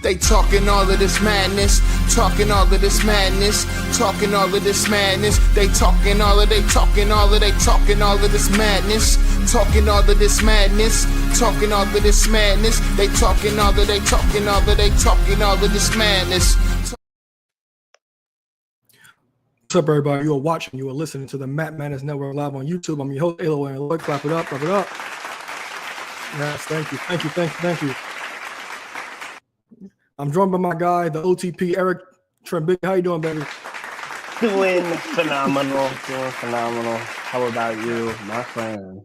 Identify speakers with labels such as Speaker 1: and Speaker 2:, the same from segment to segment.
Speaker 1: They talking all of this madness, talking all of this madness, talking all of this madness. They talking all of this madness, talking all of this madness, talking all of this madness. They talking all of this madness.
Speaker 2: What's up, everybody? You are watching, you are listening to the Matt Madness Network live on YouTube. I'm your host, Alo and Lloyd. Clap it up, clap it up. Yes, thank you. I'm joined by my guy, the OTP, Eric Trembig. How you doing, baby?
Speaker 3: Doing phenomenal. How about you, my friend?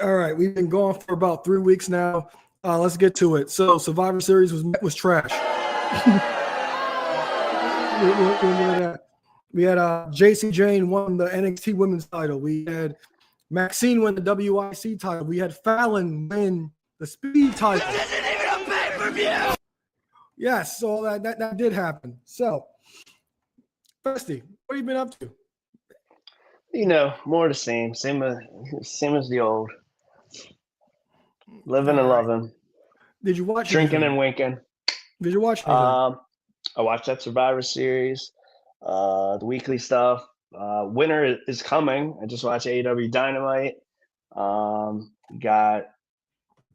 Speaker 2: All right, we've been going for about 3 weeks now. Let's get to it. So, Survivor Series was trash. We had JC Jane won the NXT Women's title. We had Maxine win the WIC title. We had Fallon win the Speed title.
Speaker 1: This isn't even a pay-per-view.
Speaker 2: Yes, so that did happen. So, Festy, what have you been up to?
Speaker 3: You know, more the same as the old. Living and loving.
Speaker 2: Did you watch
Speaker 3: drinking
Speaker 2: anything?
Speaker 3: and winking?
Speaker 2: Did you watch anything?
Speaker 3: I watched that Survivor Series, the weekly stuff. Winter is coming. I just watched AEW Dynamite. Got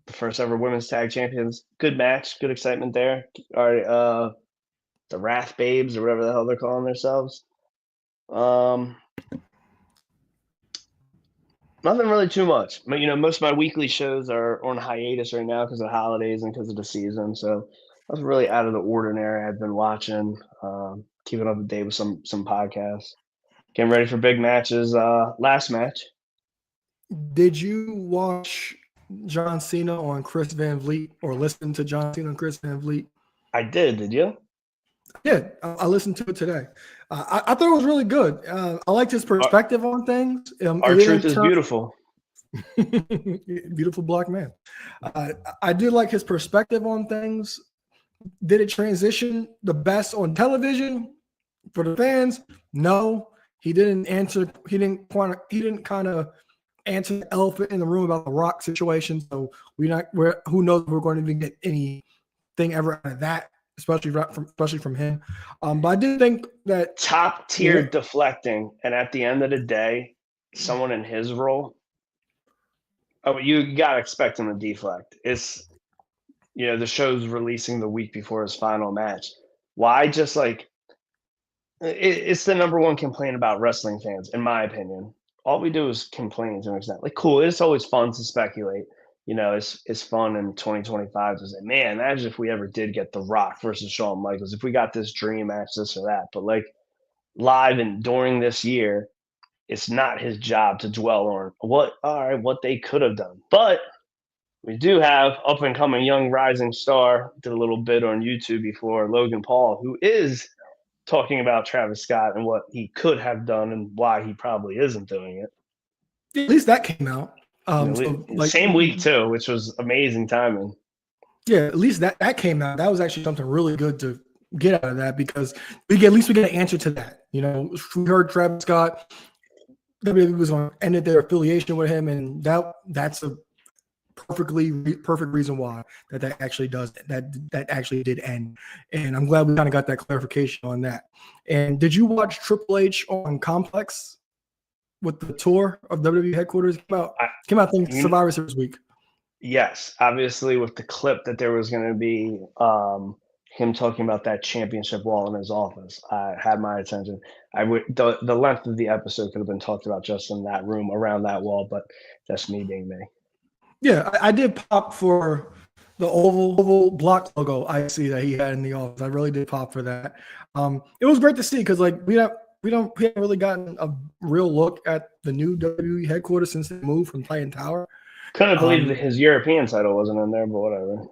Speaker 3: the first ever women's tag champions. Good match, good excitement there. All right, the Wrath Babes or whatever the hell they're calling themselves. Nothing really too much. But, you know, most of my weekly shows are on hiatus right now because of the holidays and because of the season. So I was really out of the ordinary. I've been watching, keeping up to date with some podcasts, getting ready for big matches. Last match.
Speaker 2: Did you watch John Cena on Chris Van Vliet or listen to John Cena on Chris Van Vliet?
Speaker 3: I did. Did you?
Speaker 2: Yeah, I listened to it today. I thought it was really good. I liked his perspective on things.
Speaker 3: Our truth is beautiful.
Speaker 2: Beautiful black man. I did like his perspective on things. Did it transition the best on television for the fans? No, he didn't answer. He didn't kind of answer the elephant in the room about the Rock situation. So who knows if we're going to even get anything ever out of that. Especially from him, but I did think that
Speaker 3: top tier deflecting, and at the end of the day, someone in his role, you gotta expect him to deflect. It's, you know, the show's releasing the week before his final match. Why just it's the number one complaint about wrestling fans, in my opinion. All we do is complain to an extent. Like, cool, it's always fun to speculate. You know, it's fun in 2025 to say, man, imagine if we ever did get The Rock versus Shawn Michaels, if we got this dream match, this or that. But like live and during this year, it's not his job to dwell on what they could have done. But we do have up and coming young rising star, did a little bit on YouTube before, Logan Paul, who is talking about Travis Scott and what he could have done and why he probably isn't doing it.
Speaker 2: At least that came out.
Speaker 3: Same week too, which was amazing timing.
Speaker 2: Yeah, at least that came out. That was actually something really good to get out of that because we get an answer to that. You know, we heard Travis Scott, WWE was going to end their affiliation with him, and that's a perfect reason why that actually does that actually did end. And I'm glad we kind of got that clarification on that. And did you watch Triple H on Complex? With the tour of WWE headquarters came out Survivor Series week. Yes,
Speaker 3: obviously with the clip that there was going to be him talking about that championship wall in his office, I had my attention. The length of the episode could have been talked about just in that room around that wall, but that's me being me.
Speaker 2: Yeah, I did pop for the oval block logo I see that he had in the office. I really did pop for that. It was great to see because like we haven't really gotten a real look at the new WWE headquarters since they moved from Titan Tower.
Speaker 3: Couldn't believe that his European title wasn't in there, but whatever.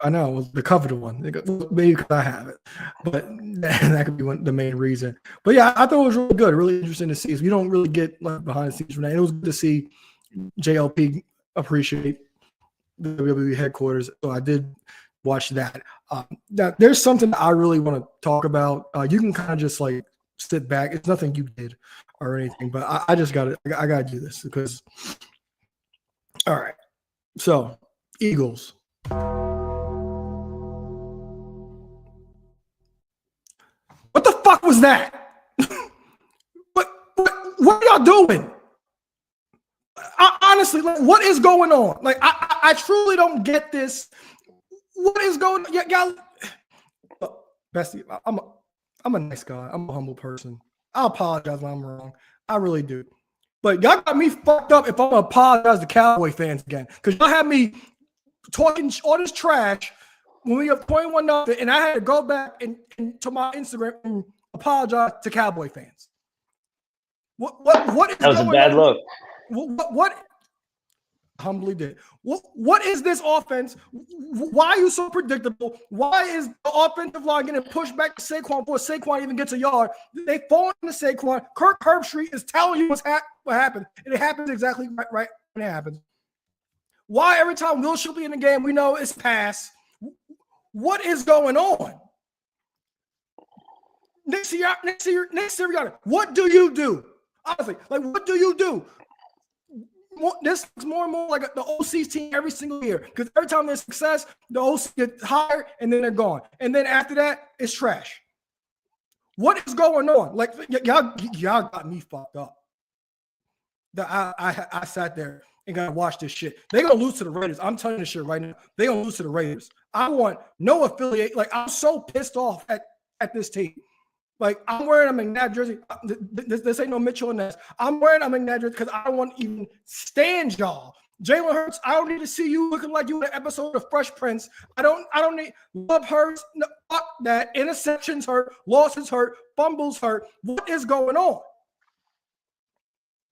Speaker 2: I know, it was the coveted one. Maybe because I have it, but that could be the main reason. But yeah, I thought it was really good, really interesting to see. So you don't really get behind the scenes from that. And it was good to see JLP appreciate the WWE headquarters. So I did watch that. Now, there's something I really want to talk about. You can kind of just like sit back. It's nothing you did or anything, but I just got to. I got to do this because. All right, so Eagles. fuck was that? What are y'all doing? Honestly, like, what is going on? Like, I truly don't get this. What is going on? Y'all, Bestie, I'm a nice guy. I'm a humble person. I apologize when I'm wrong. I really do. But y'all got me fucked up if I'm gonna apologize to Cowboy fans again. Because y'all had me talking all this trash when we have 21-0, and I had to go back and to my Instagram and apologize to Cowboy fans. What is
Speaker 3: That was a bad
Speaker 2: on?
Speaker 3: look.
Speaker 2: What humbly did. What is this offense? Why are you so predictable? Why is the offensive line getting pushed back to Saquon before Saquon even gets a yard? They fall into Saquon. Kirk Herbstreit is telling you what happened, and it happens exactly right when it happens. Why every time Will Shipley in the game, we know it's pass? What is going on? Nick Sirianni, what do you do? Honestly, like, what do you do? This is more and more like the OC's team every single year, because every time there's success, the OC gets hired and then they're gone. And then after that, it's trash. What is going on? Like, y'all got me fucked up. I sat there and got to watch this shit. They're going to lose to the Raiders. I'm telling you this shit right now. They're going to lose to the Raiders. I want no affiliate. Like, I'm so pissed off at this team. Like, I'm wearing a McNabb jersey. This ain't no Mitchell and Ness. I'm wearing a McNabb jersey because I don't want to even stand y'all. Jalen Hurts, I don't need to see you looking like you in an episode of Fresh Prince. I don't need Love Hurts. No, fuck that. Interceptions hurt. Losses hurt. Fumbles hurt. What is going on?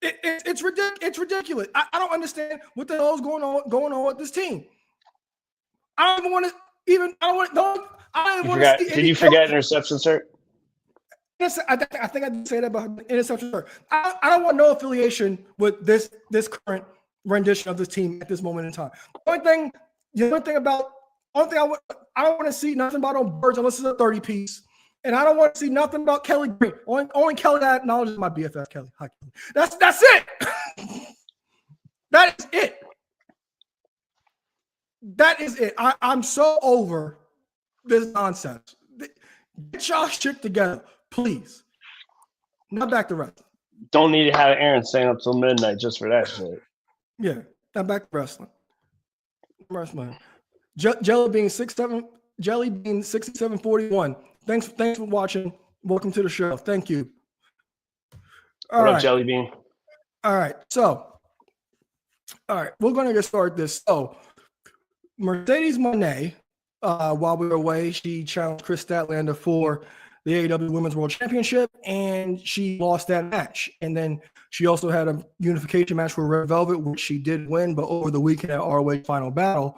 Speaker 2: It's ridiculous. It's ridiculous. I don't understand what the hell is going on with this team. I don't even want to even. I don't want to see.
Speaker 3: Did you forget interceptions hurt?
Speaker 2: I think I did say that about interception. I don't want no affiliation with this current rendition of this team at this moment in time. The only thing I don't want to see nothing about on Birds unless it's a 30-piece. And I don't want to see nothing about Kelly Green. Only Kelly that acknowledges my BFF, Kelly. Hi, Kelly. That's it. That is it. That is it. I'm so over this nonsense. Get y'all shit together. Please. Not back to wrestling.
Speaker 3: Don't need to have Aaron staying up till midnight just for that shit.
Speaker 2: Yeah, not back to wrestling. Jelly Bean 6741. Thanks for watching. Welcome to the show. Thank you.
Speaker 3: What up, Jelly Bean?
Speaker 2: All right. So, we're going to get started this. So, Mercedes Moné, while we were away, she challenged Chris Statlander for the AEW Women's World Championship, and she lost that match. And then she also had a unification match for Red Velvet, which she did win, but over the weekend at ROH Final Battle,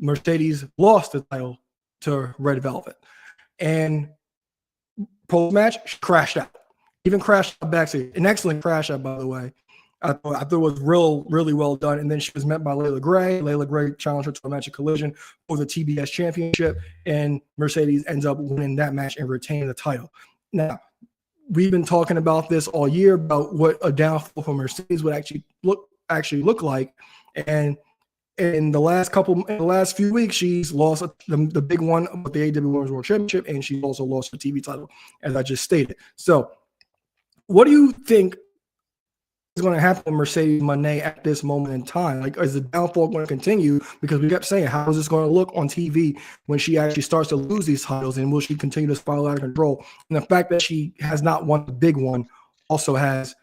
Speaker 2: Mercedes lost the title to Red Velvet. And post-match, she crashed out. Even crashed out backstage. An excellent crash out, by the way. I thought it was really well done. And then she was met by Layla Gray. Layla Gray challenged her to a match of Collision for the TBS Championship, and Mercedes ends up winning that match and retaining the title. Now, we've been talking about this all year about what a downfall for Mercedes would actually look like, and in the last few weeks, she's lost the big one with the AEW Women's World Championship, and she's also lost the TV title, as I just stated. So, what do you think is going to happen with Mercedes Moné at this moment in time? Like, is the downfall going to continue? Because we kept saying, how is this going to look on TV when she actually starts to lose these titles, and will she continue to spiral out of control? And the fact that she has not won the big one also has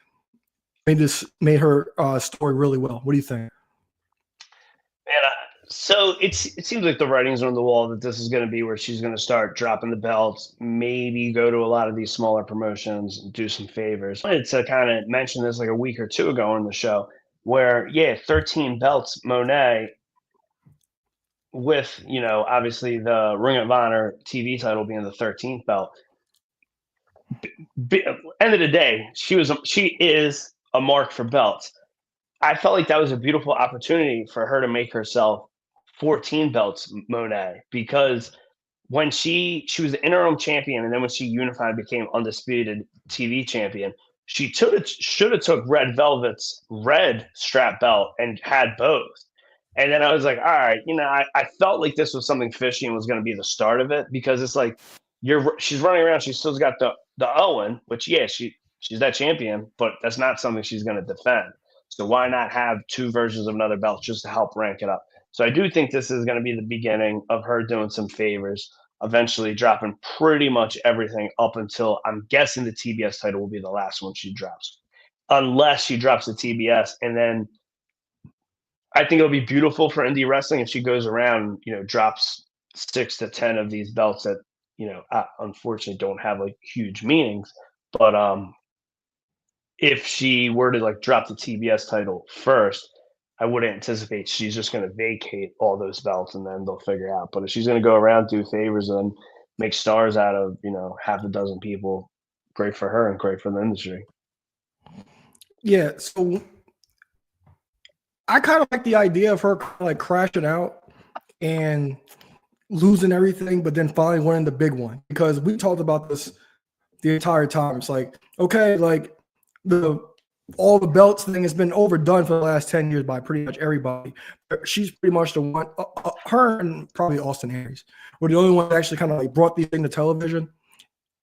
Speaker 2: made her story really well. What do you think?
Speaker 3: Man, so it seems like the writing's on the wall that this is going to be where she's going to start dropping the belts, maybe go to a lot of these smaller promotions and do some favors. I wanted to kind of mention this like a week or two ago on the show where, 13 belts, Moné, with, obviously the Ring of Honor TV title being the 13th belt. End of the day, she is a mark for belts. I felt like that was a beautiful opportunity for her to make herself 14 belts, Moné, because when she was the interim champion, and then when she unified became undisputed TV champion, she should have took Red Velvet's red strap belt and had both. And then I was like, all right, I felt like this was something fishy and was going to be the start of it, because it's like she's running around, she's still got the the Owen, which she's that champion, but that's not something she's going to defend. So why not have two versions of another belt just to help rank it up? So I do think this is going to be the beginning of her doing some favors, eventually dropping pretty much everything up until I'm guessing the TBS title will be the last one she drops, unless she drops the TBS, and then I think it'll be beautiful for indie wrestling if she goes around, drops 6 to 10 of these belts that unfortunately don't have like huge meanings. But if she were to like drop the TBS title first, I would anticipate she's just going to vacate all those belts and then they'll figure out. But if she's going to go around, do favors, and make stars out of half a dozen people, great for her and great for the industry.
Speaker 2: Yeah, so I kind of like the idea of her like crashing out and losing everything, but then finally winning the big one, because we talked about this the entire time. It's like, okay, like all the belts thing has been overdone for the last 10 years by pretty much everybody. She's pretty much the one, her and probably Austin Aries were the only ones that actually kind of like brought these things to television.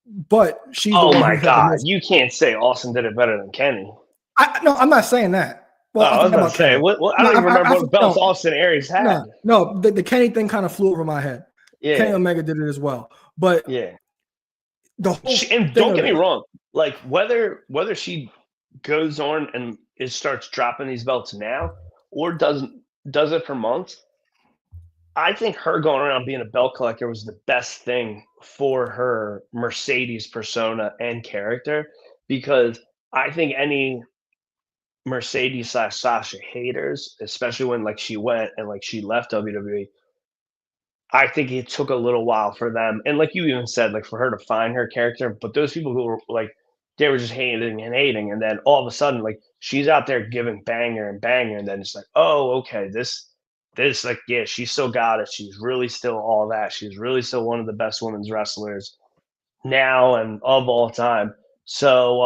Speaker 2: But she's
Speaker 3: Oh
Speaker 2: the one
Speaker 3: my
Speaker 2: who
Speaker 3: God, you can't say Austin did it better than Kenny.
Speaker 2: No, I'm not saying that. Well,
Speaker 3: I was about to say, I don't even remember what belts Austin Aries had.
Speaker 2: No, the Kenny thing kind of flew over my head.
Speaker 3: Yeah.
Speaker 2: Kenny Omega did it as well. But
Speaker 3: yeah,
Speaker 2: the whole
Speaker 3: and don't get me wrong, like whether she goes on and starts dropping these belts now or does it for months, I think her going around being a belt collector was the best thing for her Mercedes persona and character, because I think any Mercedes / Sasha haters, especially when like she went and like she left WWE, I think it took a little while for them, and like you even said, like for her to find her character. But those people who were like, they were just hating and hating, and then all of a sudden, like she's out there giving banger and banger, and then it's like, oh, okay, this like, yeah, she still got it. She's really still all that. She's really still one of the best women's wrestlers now and of all time. So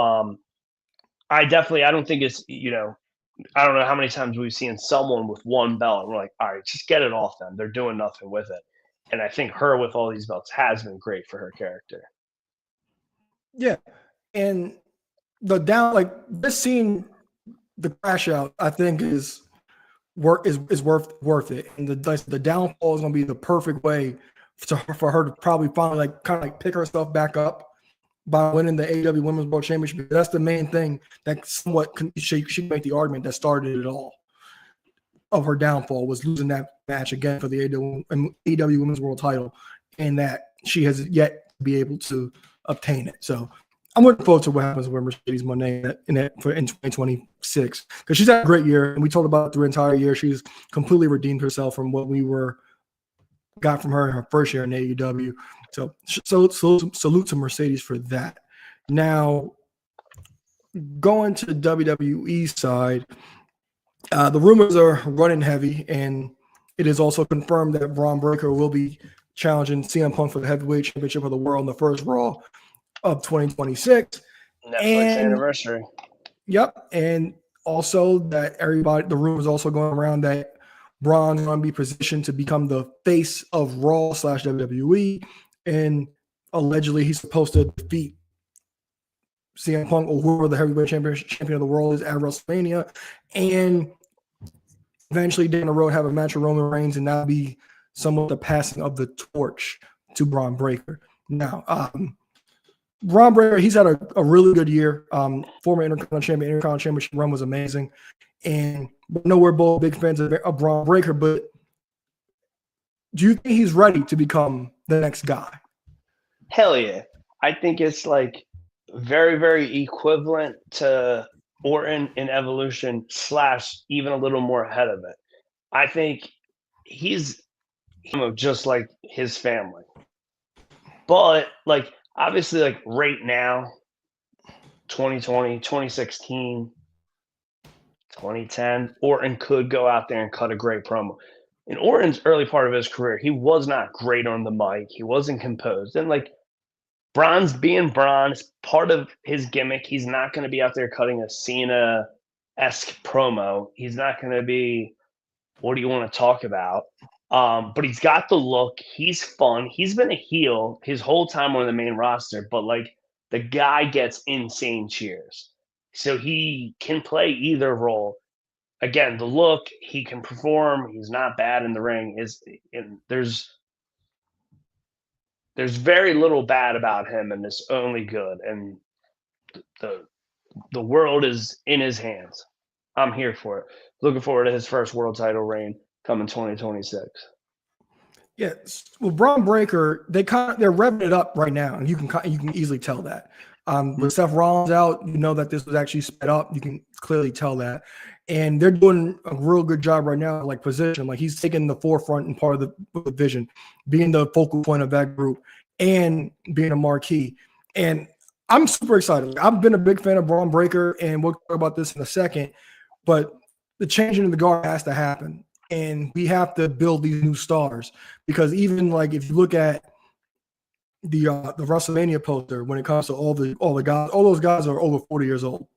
Speaker 3: I don't think it's I don't know how many times we've seen someone with one belt and we're like, all right, just get it off them. They're doing nothing with it. And I think her with all these belts has been great for her character.
Speaker 2: Yeah. And this scene, the crash out, I think is worth it. And the downfall is going to be the perfect way for her to probably finally like kind of like pick herself back up by winning the AEW Women's World Championship. That's the main thing that somewhat she make the argument that started it all of her downfall, was losing that match again for the AEW Women's World title, and that she has yet to be able to obtain it. So I'm looking forward to what happens with Mercedes Moné in 2026, because she's had a great year, and we talked about it through the entire year. She's completely redeemed herself from what we got from her in her first year in AEW. So salute to Mercedes for that. Now, going to the WWE side, the rumors are running heavy, and it is also confirmed that Bron Breakker will be challenging CM Punk for the heavyweight championship of the world in the first Raw of 2026.
Speaker 3: Netflix anniversary.
Speaker 2: Yep. And also that the rumors also going around that Bron's going to be positioned to become the face of Raw / WWE. And allegedly he's supposed to defeat CM Punk or whoever the heavyweight champion of the world is at WrestleMania. And eventually down the road have a match with Roman Reigns, and that'll be somewhat the passing of the torch to Bron Breakker. Now, Bron Breakker, he's had a really good year. Former Intercontinental Championship run was amazing. And I know we're both big fans of Bron Breakker, but do you think he's ready to become the next guy?
Speaker 3: Hell yeah. I think it's like very, very equivalent to Orton in Evolution / even a little more ahead of it. I think he's just like his family. But like obviously like right now, 2020, 2016, 2010, Orton could go out there and cut a great promo. In Orton's early part of his career, he was not great on the mic. He wasn't composed. And like Bron's being Bron is part of his gimmick. He's not going to be out there cutting a Cena-esque promo. He's not going to be, what do you want to talk about? But he's got the look. He's fun. He's been a heel his whole time on the main roster. But like the guy gets insane cheers. So he can play either role. Again, the look, he can perform. He's not bad in the ring. There's very little bad about him, and it's only good. And the the world is in his hands. I'm here for it. Looking forward to his first world title reign coming 2026.
Speaker 2: Yeah, well, Braun Breaker, they're revving it up right now, and you can easily tell that. With Seth Rollins out, you know that this was actually sped up. You can clearly tell that, and they're doing a real good job right now, like position. Like he's taking the forefront and part of the vision, being the focal point of that group, and being a marquee. And I'm super excited. I've been a big fan of Braun Breaker, and we'll talk about this in a second. But the changing of the guard has to happen, and we have to build these new stars, because even like if you look at the WrestleMania poster, when it comes to all the guys, all those guys are over 40 years old,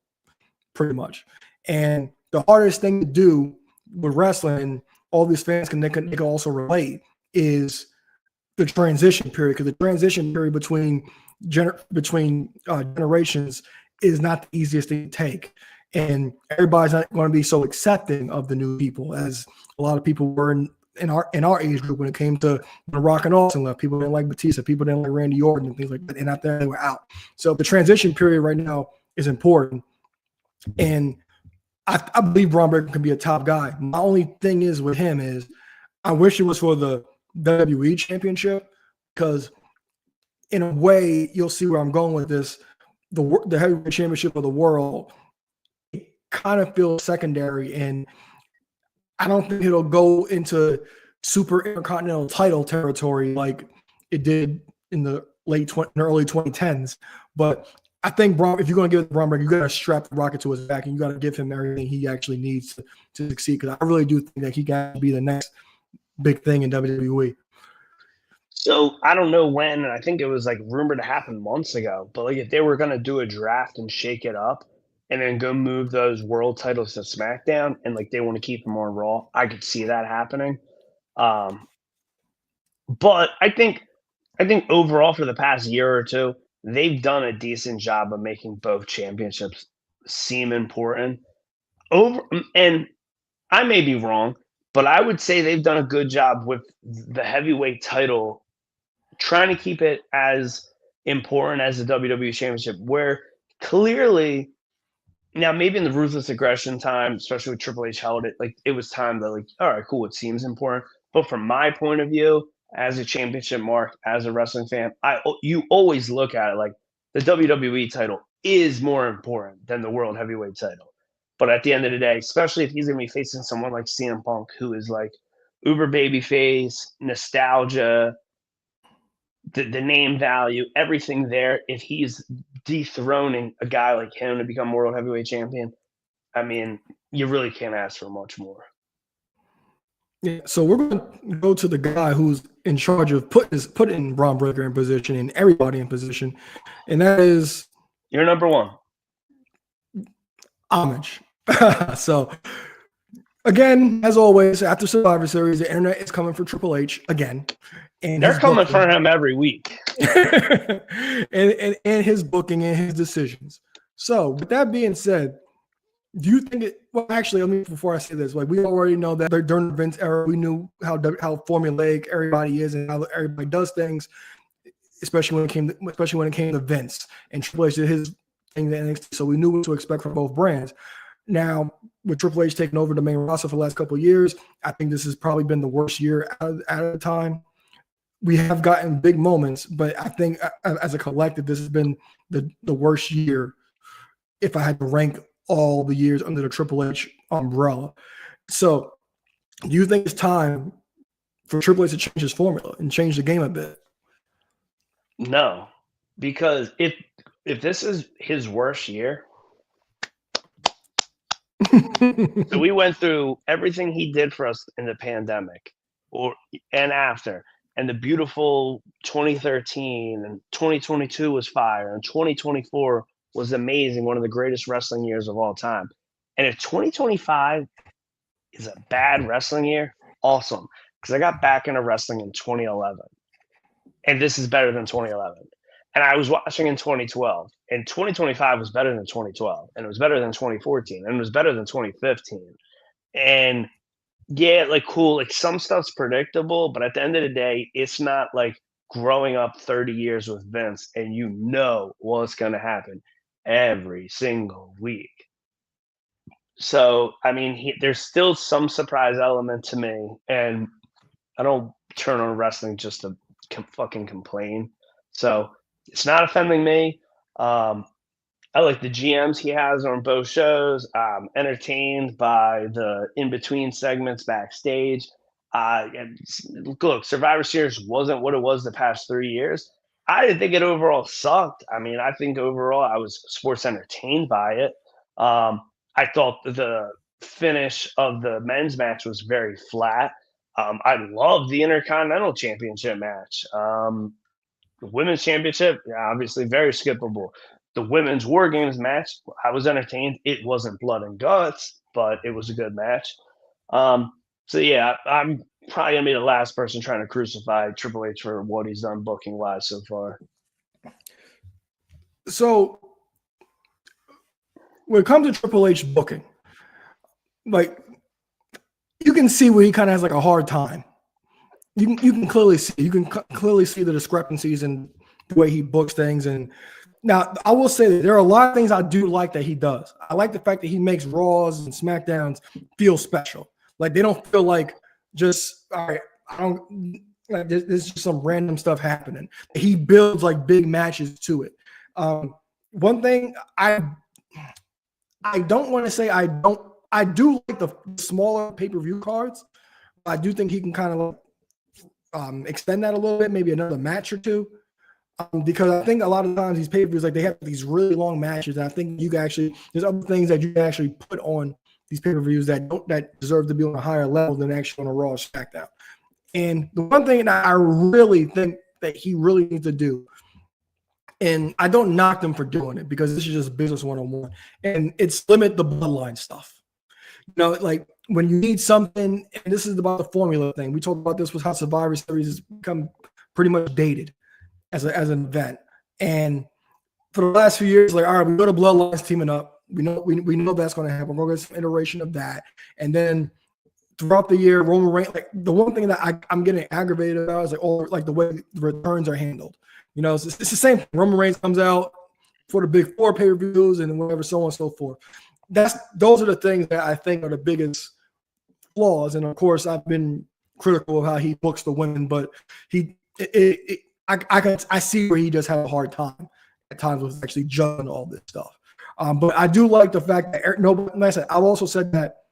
Speaker 2: pretty much. And the hardest thing to do with wrestling, all these fans they can also relate, is the transition period, because the transition period between generations is not the easiest thing to take. And everybody's not going to be so accepting of the new people as a lot of people were in our age group when it came to when Rock and Austin left. People didn't like Batista, people didn't like Randy Orton and things like that. And after they were out. So the transition period right now is important. And I believe Braun Breaker can be a top guy. My only thing is with him is I wish it was for the WWE Championship, because in a way, you'll see where I'm going with this. The heavyweight championship of the world kind of feels secondary, and I don't think it'll go into super intercontinental title territory like it did in the early 2010s. But I think if you're going to give it to Braun Breaker, you got to strap the rocket to his back, and you got to give him everything he actually needs to succeed. Because I really do think that he can be the next big thing in WWE.
Speaker 3: So I don't know when, and I think it was like rumored to happen months ago, but like if they were going to do a draft and shake it up and then go move those world titles to SmackDown, and like they want to keep them on Raw, I could see that happening. But I think overall for the past year or two, they've done a decent job of making both championships seem important. And I may be wrong, but I would say they've done a good job with the heavyweight title, trying to keep it as important as the WWE Championship, where clearly now maybe in the Ruthless Aggression time, especially with Triple H held it, like it was time that like, all right, cool, it seems important. But from my point of view, as a championship mark, as a wrestling fan, you always look at it like the WWE title is more important than the World Heavyweight title. But at the end of the day, especially if he's going to be facing someone like CM Punk, who is like uber babyface, nostalgia, the name value, everything there, if he's dethroning a guy like him to become World Heavyweight Champion, I mean, you really can't ask for much more.
Speaker 2: Yeah, so we're going to go to the guy who's in charge of putting Braun Breaker in position and everybody in position, and that is
Speaker 3: your number one.
Speaker 2: Homage. So, again, as always, after Survivor Series, the internet is coming for Triple H again. And
Speaker 3: they're coming for him every week.
Speaker 2: and his booking and his decisions. So, with that being said, do you think it? Well, actually, before I say this, like we already know that during the Vince era, we knew how formulaic everybody is and how everybody does things, especially when it came to Vince and Triple H did his thing to NXT. So we knew what to expect from both brands. Now, with Triple H taking over the main roster for the last couple of years, I think this has probably been the worst year at a time. We have gotten big moments, but I think as a collective, this has been the worst year if I had to rank all the years under the Triple H umbrella. So do you think it's time for Triple H to change his formula and change the game a bit?
Speaker 3: No, because if this is his worst year, so we went through everything he did for us in the pandemic and after, and the beautiful 2013 and 2022 was fire, and 2024 was amazing, one of the greatest wrestling years of all time. And if 2025 is a bad wrestling year, awesome, because I got back into wrestling in 2011, and this is better than 2011. and I was watching in 2012, and 2025 was better than 2012, and it was better than 2014, and it was better than 2015. And yeah, like cool, like some stuff's predictable, but at the end of the day, it's not like growing up 30 years with Vince and you know what's going to happen every single week. So, I mean, there's still some surprise element to me, and I don't turn on wrestling just to fucking complain. So it's not offending me. Um, I like the GMs he has on both shows. I'm entertained by the in between segments backstage. And look, Survivor Series wasn't what it was the past 3 years. I didn't think it overall sucked. I mean, I think overall I was sports entertained by it. I thought the finish of the men's match was very flat. I love the Intercontinental Championship match. The women's championship, yeah, obviously very skippable. The women's War Games match, I was entertained. It wasn't blood and guts, but it was a good match. So yeah, I'm probably gonna be the last person trying to crucify Triple H for what he's done booking wise so far.
Speaker 2: So when it comes to Triple H booking, like you can see where he kind of has like a hard time. You can clearly see the discrepancies in the way he books things. And now I will say that there are a lot of things I do like that he does. I like the fact that he makes Raws and SmackDowns feel special. Like they don't feel like just all right. I don't like there's just some random stuff happening. He builds like big matches to it. One thing I don't want to say I do like the smaller pay-per-view cards. I do think he can kind of extend that a little bit, maybe another match or two, because I think a lot of times these pay-per-views, like they have these really long matches, and I think you can actually there's other things that you can actually put on these pay-per-views that deserve to be on a higher level than actually on a Raw or SmackDown. And the one thing that I really think that he really needs to do, and I don't knock them for doing it because this is just business 101, and it's limit the bloodline stuff. You know, like when you need something, and this is about the formula thing. We talked about this with how Survivor Series has become pretty much dated as an event. And for the last few years, like, all right, we go to Bloodlines teaming up. We know that's going to happen. We're going to get some iteration of that. And then throughout the year, Roman Reigns, like the one thing that I'm getting aggravated about is like the way the returns are handled. You know, it's the same thing. Roman Reigns comes out for the big 4 pay-per-views and whatever, so on and so forth. Those are the things that I think are the biggest flaws. And of course, I've been critical of how he books the women, but I see where he does have a hard time at times with actually juggling all this stuff. But I do like the fact that like I said, I've also said that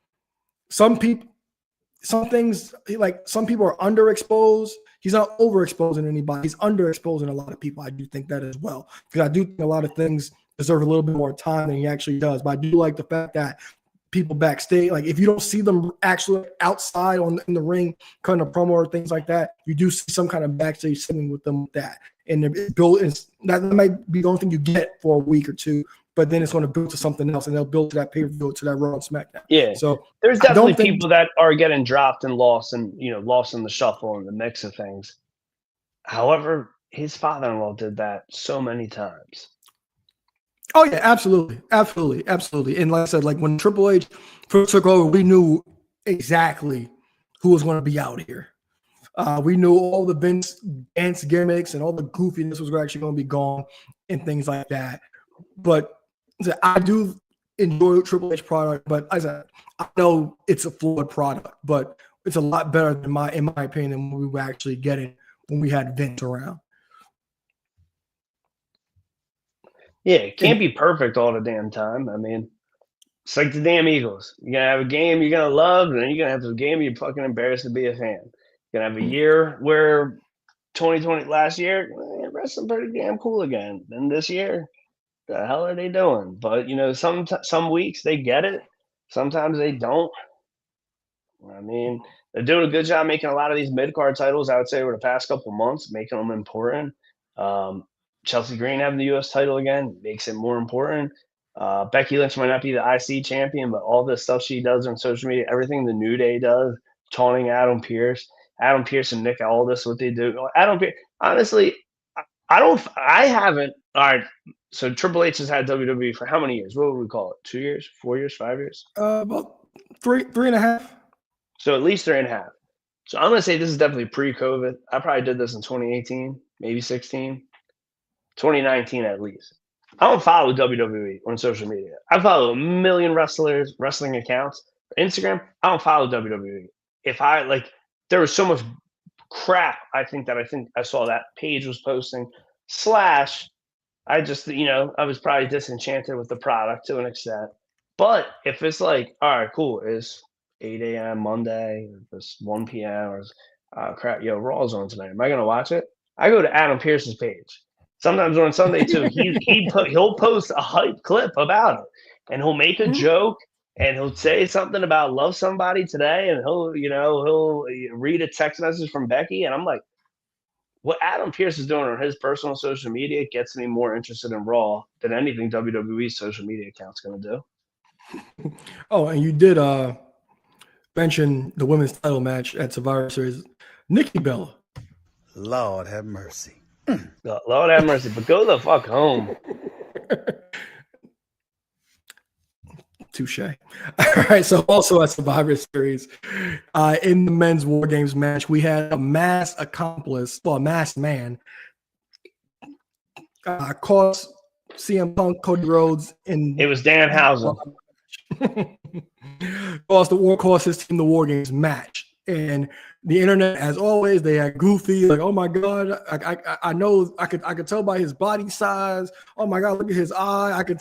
Speaker 2: some things like some people are underexposed. He's not overexposing anybody. He's underexposing a lot of people. I do think that as well, because I do think a lot of things deserve a little bit more time than he actually does. But I do like the fact that people backstage, like if you don't see them actually outside in the ring, cutting a promo or things like that, you do see some kind of backstage sitting with them with that. And that might be the only thing you get for a week or two, but then it's going to build to something else, and they'll build to that pay-per-view, to that Raw and SmackDown.
Speaker 3: Yeah.
Speaker 2: So
Speaker 3: there's definitely people that are getting dropped and lost in the shuffle and the mix of things. However, his father-in-law did that so many times.
Speaker 2: Oh yeah, absolutely. And like I said, like when Triple H first took over, we knew exactly who was going to be out here. We knew all the Vince dance gimmicks and all the goofiness was actually going to be gone and things like that. But I do enjoy Triple H product, but as I know it's a flawed product, but it's a lot better than in my opinion, than what we were actually getting when we had Vince around.
Speaker 3: Yeah, it can't be perfect all the damn time. I mean, it's like the damn Eagles. You're going to have a game you're going to love, and then you're going to have a game you're fucking embarrassed to be a fan. You're going to have a year where 2020, last year, wrestling pretty damn cool again. Then this year, the hell are they doing? But, some weeks they get it. Sometimes they don't. I mean, they're doing a good job making a lot of these mid-card titles, I would say, over the past couple months, making them important. Chelsea Green having the U.S. title again makes it more important. Becky Lynch might not be the IC champion, but all the stuff she does on social media, everything the New Day does, taunting Adam Pearce and Nick Aldis, what they do. Adam Pearce, honestly, I haven't. All right. So Triple H has had WWE for how many years? What would we call it? 2 years, 4 years, 5 years?
Speaker 2: About three and a half.
Speaker 3: So at least 3.5. So I'm gonna say this is definitely pre-COVID. I probably did this in 2018, maybe 16, 2019 at least. I don't follow WWE on social media. I follow a million wrestling accounts. Instagram, I don't follow WWE. If I like, there was so much crap. I think I saw that page was posting. Slash, I just I was probably disenchanted with the product to an extent. But if it's like, all right, cool, it's 8 a.m. Monday, or it's 1 p.m. or crap, Raw's on tonight. Am I gonna watch it? I go to Adam Pearce's page. Sometimes on Sunday too, he'll post a hype clip about it, and he'll make a joke, and he'll say something about love somebody today, and he'll read a text message from Becky, and I'm like, what Adam Pearce is doing on his personal social media gets me more interested in Raw than anything WWE's social media account's going to do.
Speaker 2: Oh, and you did mention the women's title match at Survivor Series. Nikki Bella.
Speaker 4: Lord have mercy.
Speaker 3: Lord have mercy, but go the fuck home.
Speaker 2: Touche. All right, so also at Survivor Series, in the men's War Games match, we had a masked man, caught CM Punk, Cody Rhodes, and
Speaker 3: it was Danhausen.
Speaker 2: Cost his team the War Games match. And the internet, as always, they had goofy, like, oh my God, I know, I could tell by his body size. Oh my God, look at his eye. I could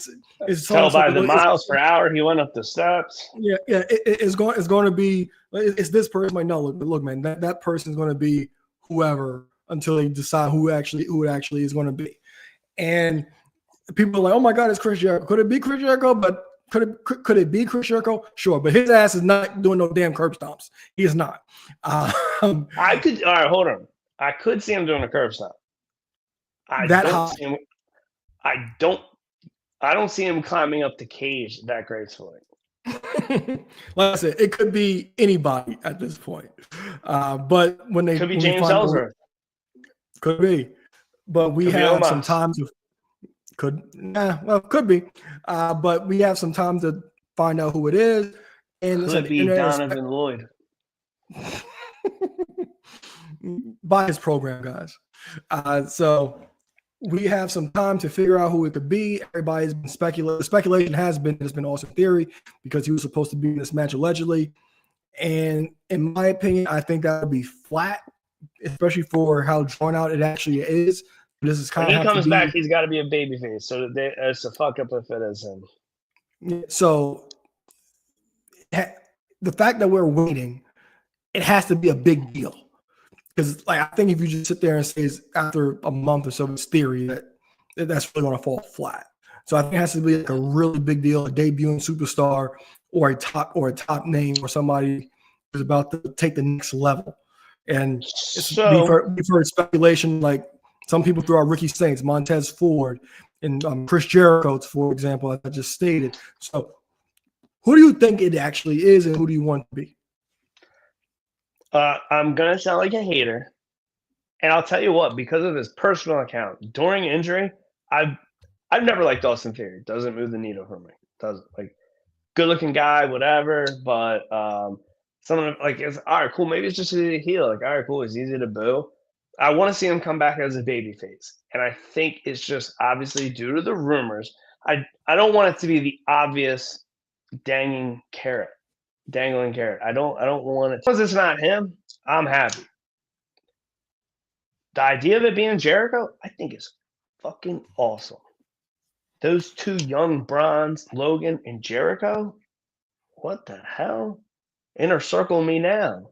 Speaker 3: tell by the miles per hour he went up the steps.
Speaker 2: Yeah, it's going to be, it's this person. Like, no, look, man, that person is going to be whoever until they decide who it actually is going to be. And people are like, oh my God, it's Chris Jericho. Could it be Chris Jericho? But could it be Chris Jericho? Sure, but his ass is not doing no damn curb stomps. He is not.
Speaker 3: I could. All right, hold on. I could see him doing a curb stomp. I don't see him climbing up the cage that gracefully.
Speaker 2: Like I said, it could be anybody at this point. But when they
Speaker 3: could be James Ellsworth.
Speaker 2: Could be. But we have some time to. Could be, but we have some time to find out who it is. And
Speaker 3: could be Donovan Lloyd.
Speaker 2: By his program, guys. So we have some time to figure out who it could be. Everybody's been speculating. The speculation has been it's been Austin Theory because he was supposed to be in this match allegedly. And in my opinion, I think that would be flat, especially for how drawn out it actually is. This is kind
Speaker 3: when he comes back, he's got to be a babyface. So it's a fuck up if it is him.
Speaker 2: So the fact that we're waiting, it has to be a big deal. Because I think if you just sit there and say after a month or so, it's Theory that's really going to fall flat. So I think it has to be like a really big deal, a debuting superstar or a top name or somebody who's about to take the next level. And we've heard speculation like. Some people threw out Ricky Saints, Montez Ford, and Chris Jericho, for example, as I just stated. So who do you think it actually is and who do you want to be?
Speaker 3: I'm going to sound like a hater. And I'll tell you what, because of his personal account, during injury, I've never liked Austin Theory. Doesn't move the needle for me. Doesn't. Like, good-looking guy, whatever, but someone like, it's all right, cool. Maybe it's just easy to heel. Like, all right, cool. It's easy to boo. I want to see him come back as a babyface. And I think it's just obviously due to the rumors. I don't want it to be the obvious dangling carrot. I don't want it. Because it's not him, I'm happy. The idea of it being Jericho, I think is fucking awesome. Those two young Brons, Logan and Jericho, what the hell? Inner Circle me now.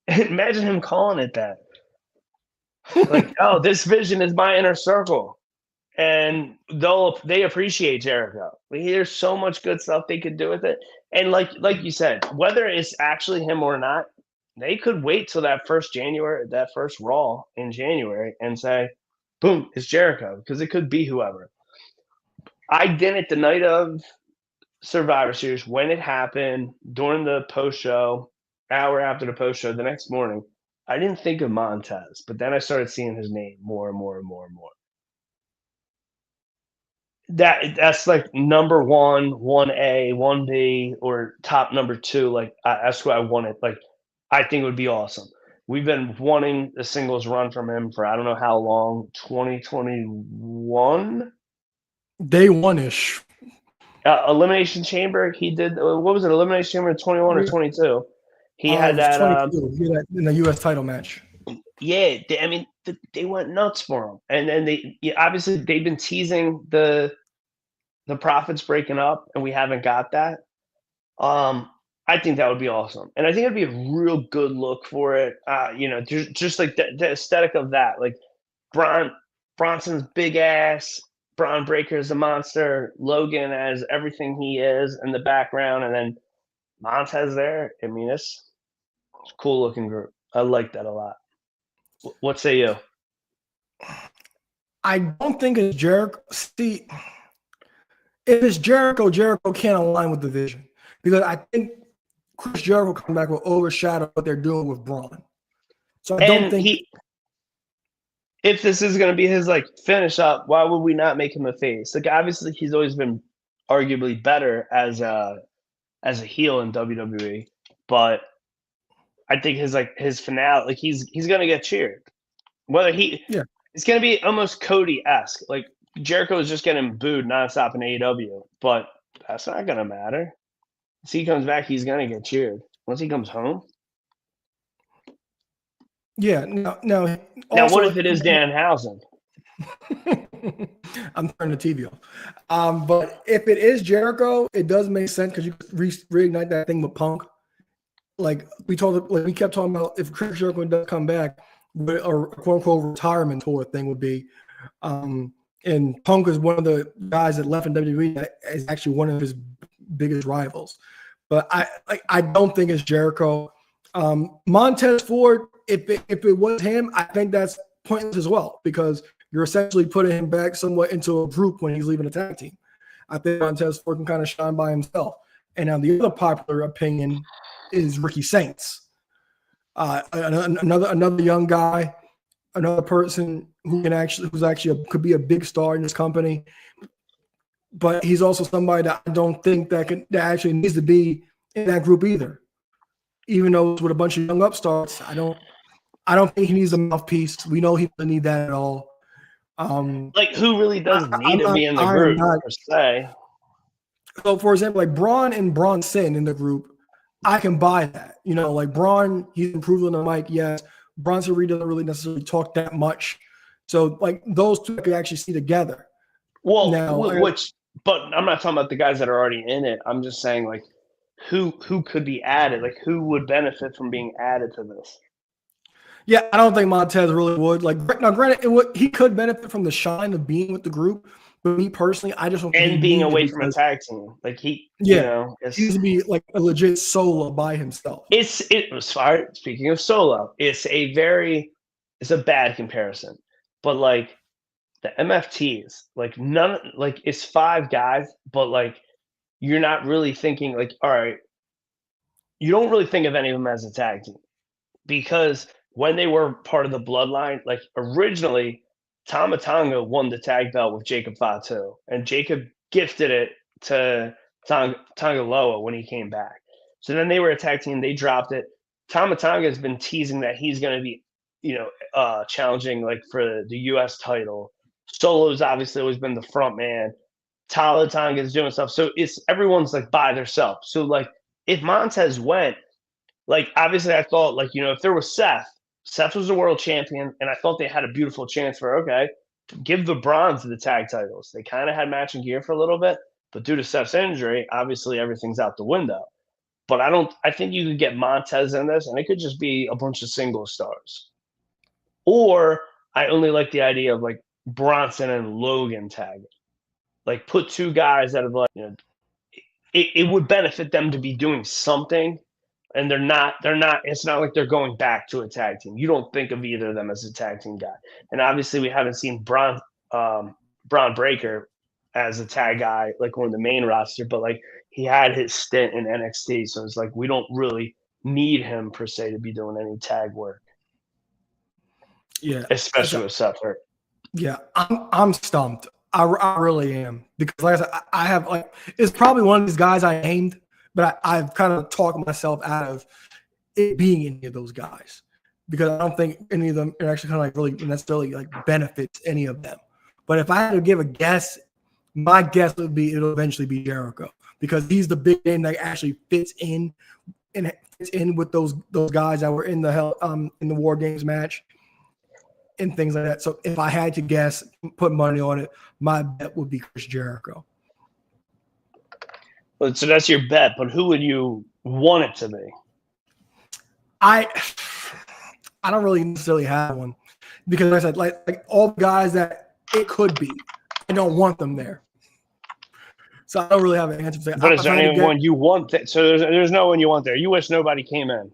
Speaker 3: Imagine him calling it that. Like, oh, this vision is my inner circle, and they appreciate Jericho. There's so much good stuff they could do with it, and like you said, whether it's actually him or not, they could wait till that first Raw in January, and say, boom, it's Jericho, because it could be whoever. I didn't the night of Survivor Series when it happened during the post show, hour after the post show, the next morning. I didn't think of Montez, but then I started seeing his name more and more and more and more. That's like number one, 1A, 1B, or top number two. Like that's who I wanted. Like I think it would be awesome. We've been wanting a singles run from him for I don't know how long. 2021
Speaker 2: Day one ish.
Speaker 3: Elimination Chamber. He did what was it? Elimination Chamber in 21 or 22. He had
Speaker 2: It was
Speaker 3: that.
Speaker 2: 22. He had that in the U.S. title match.
Speaker 3: Yeah, I mean, they went nuts for him, and then obviously they've been teasing the profits breaking up, and we haven't got that. I think that would be awesome, and I think it'd be a real good look for it. Just like the aesthetic of that, like Bronson's big ass, Braun Breaker is a monster, Logan as everything he is in the background, and then Montez there. I mean, it's a cool looking group. I like that a lot. What say you?
Speaker 2: I don't think it's Jericho. See, if it's Jericho, Jericho can't align with the vision because I think Chris Jericho coming back will overshadow what they're doing with Braun. So I don't think
Speaker 3: if this is going to be his like finish up, why would we not make him a face? Like obviously he's always been arguably better as a heel in WWE, but I think his finale, like he's going to get cheered. Whether it's going to be almost Cody-esque. Like Jericho is just getting booed nonstop in AEW, but that's not going to matter. Once he comes back, he's going to get cheered. Once he comes home.
Speaker 2: Yeah. No.
Speaker 3: Now, what if it is Danhausen?
Speaker 2: I'm turning the TV off. But if it is Jericho, it does make sense because you could reignite that thing with Punk. Like we kept talking about if Chris Jericho does come back, or quote unquote retirement tour thing would be. And Punk is one of the guys that left in WWE that is actually one of his biggest rivals. But I don't think it's Jericho. Montez Ford, if it was him, I think that's pointless as well because you're essentially putting him back somewhat into a group when he's leaving a tag team. I think Montez Ford can kind of shine by himself. And now the other popular opinion is Ricky Saints. Another young guy, another person who could be a big star in this company, but he's also somebody that I don't think that actually needs to be in that group either. Even though it's with a bunch of young upstarts, I don't think he needs a mouthpiece. We know he doesn't need that at all.
Speaker 3: Like who really does need to be in the group per se?
Speaker 2: So, for example, like Bron and Bronson in the group, I can buy that. Like Bron, he's improved on the mic, yes. Bronson Reed doesn't really necessarily talk that much. So, like, those two I could actually see together.
Speaker 3: Well, but I'm not talking about the guys that are already in it. I'm just saying, like, who could be added? Like, who would benefit from being added to this?
Speaker 2: Yeah, I don't think Montez really would. Like, now, granted, he could benefit from the shine of being with the group. But me personally, I just don't think
Speaker 3: being away from a tag team, like he needs
Speaker 2: to be like a legit solo by himself.
Speaker 3: Speaking of solo, it's a bad comparison, but like the MFTs, like it's 5 guys, but like you're not really thinking like, all right, you don't really think of any of them as a tag team because when they were part of the bloodline, like originally. Tama Tonga won the tag belt with Jacob Fatu, and Jacob gifted it to Tonga Loa when he came back. So then they were a tag team. They dropped it. Tama Tonga has been teasing that he's going to be, challenging like for the U.S. title. Solo's obviously always been the front man. Tama Tonga is doing stuff. So everyone's like by themselves. So like if Montez went, like obviously I thought like, if there was Seth was the world champion, and I thought they had a beautiful chance for, give the Brons the tag titles. They kind of had matching gear for a little bit, but due to Seth's injury, obviously everything's out the window. But I think you could get Montez in this, and it could just be a bunch of single stars. Or I only like the idea of like Bronson and Logan tagging. Like put 2 guys that have like, it would benefit them to be doing something. And they're not, it's not like they're going back to a tag team. You don't think of either of them as a tag team guy. And obviously we haven't seen Braun Breaker as a tag guy, like on the main roster, but like he had his stint in NXT. So it's like, we don't really need him per se to be doing any tag work.
Speaker 2: Yeah,
Speaker 3: especially with Seth hurt.
Speaker 2: Yeah, I'm stumped. I really am, because like I said, I have like, it's probably one of these guys I named, but I've kind of talked myself out of it being any of those guys, because I don't think any of them are actually kind of like really necessarily like benefits any of them. But if I had to give a guess, my guess would be it'll eventually be Jericho, because he's the big name that actually fits in with those guys that were in the War Games match and things like that. So if I had to guess, put money on it, my bet would be Chris Jericho.
Speaker 3: Well, so that's your bet, but who would you want it to be?
Speaker 2: I don't really necessarily have one, because like I said, like all the guys that it could be, I don't want them there. So I don't really have an answer for that.
Speaker 3: But is there anyone you want that? So there's no one you want there. You wish nobody came in.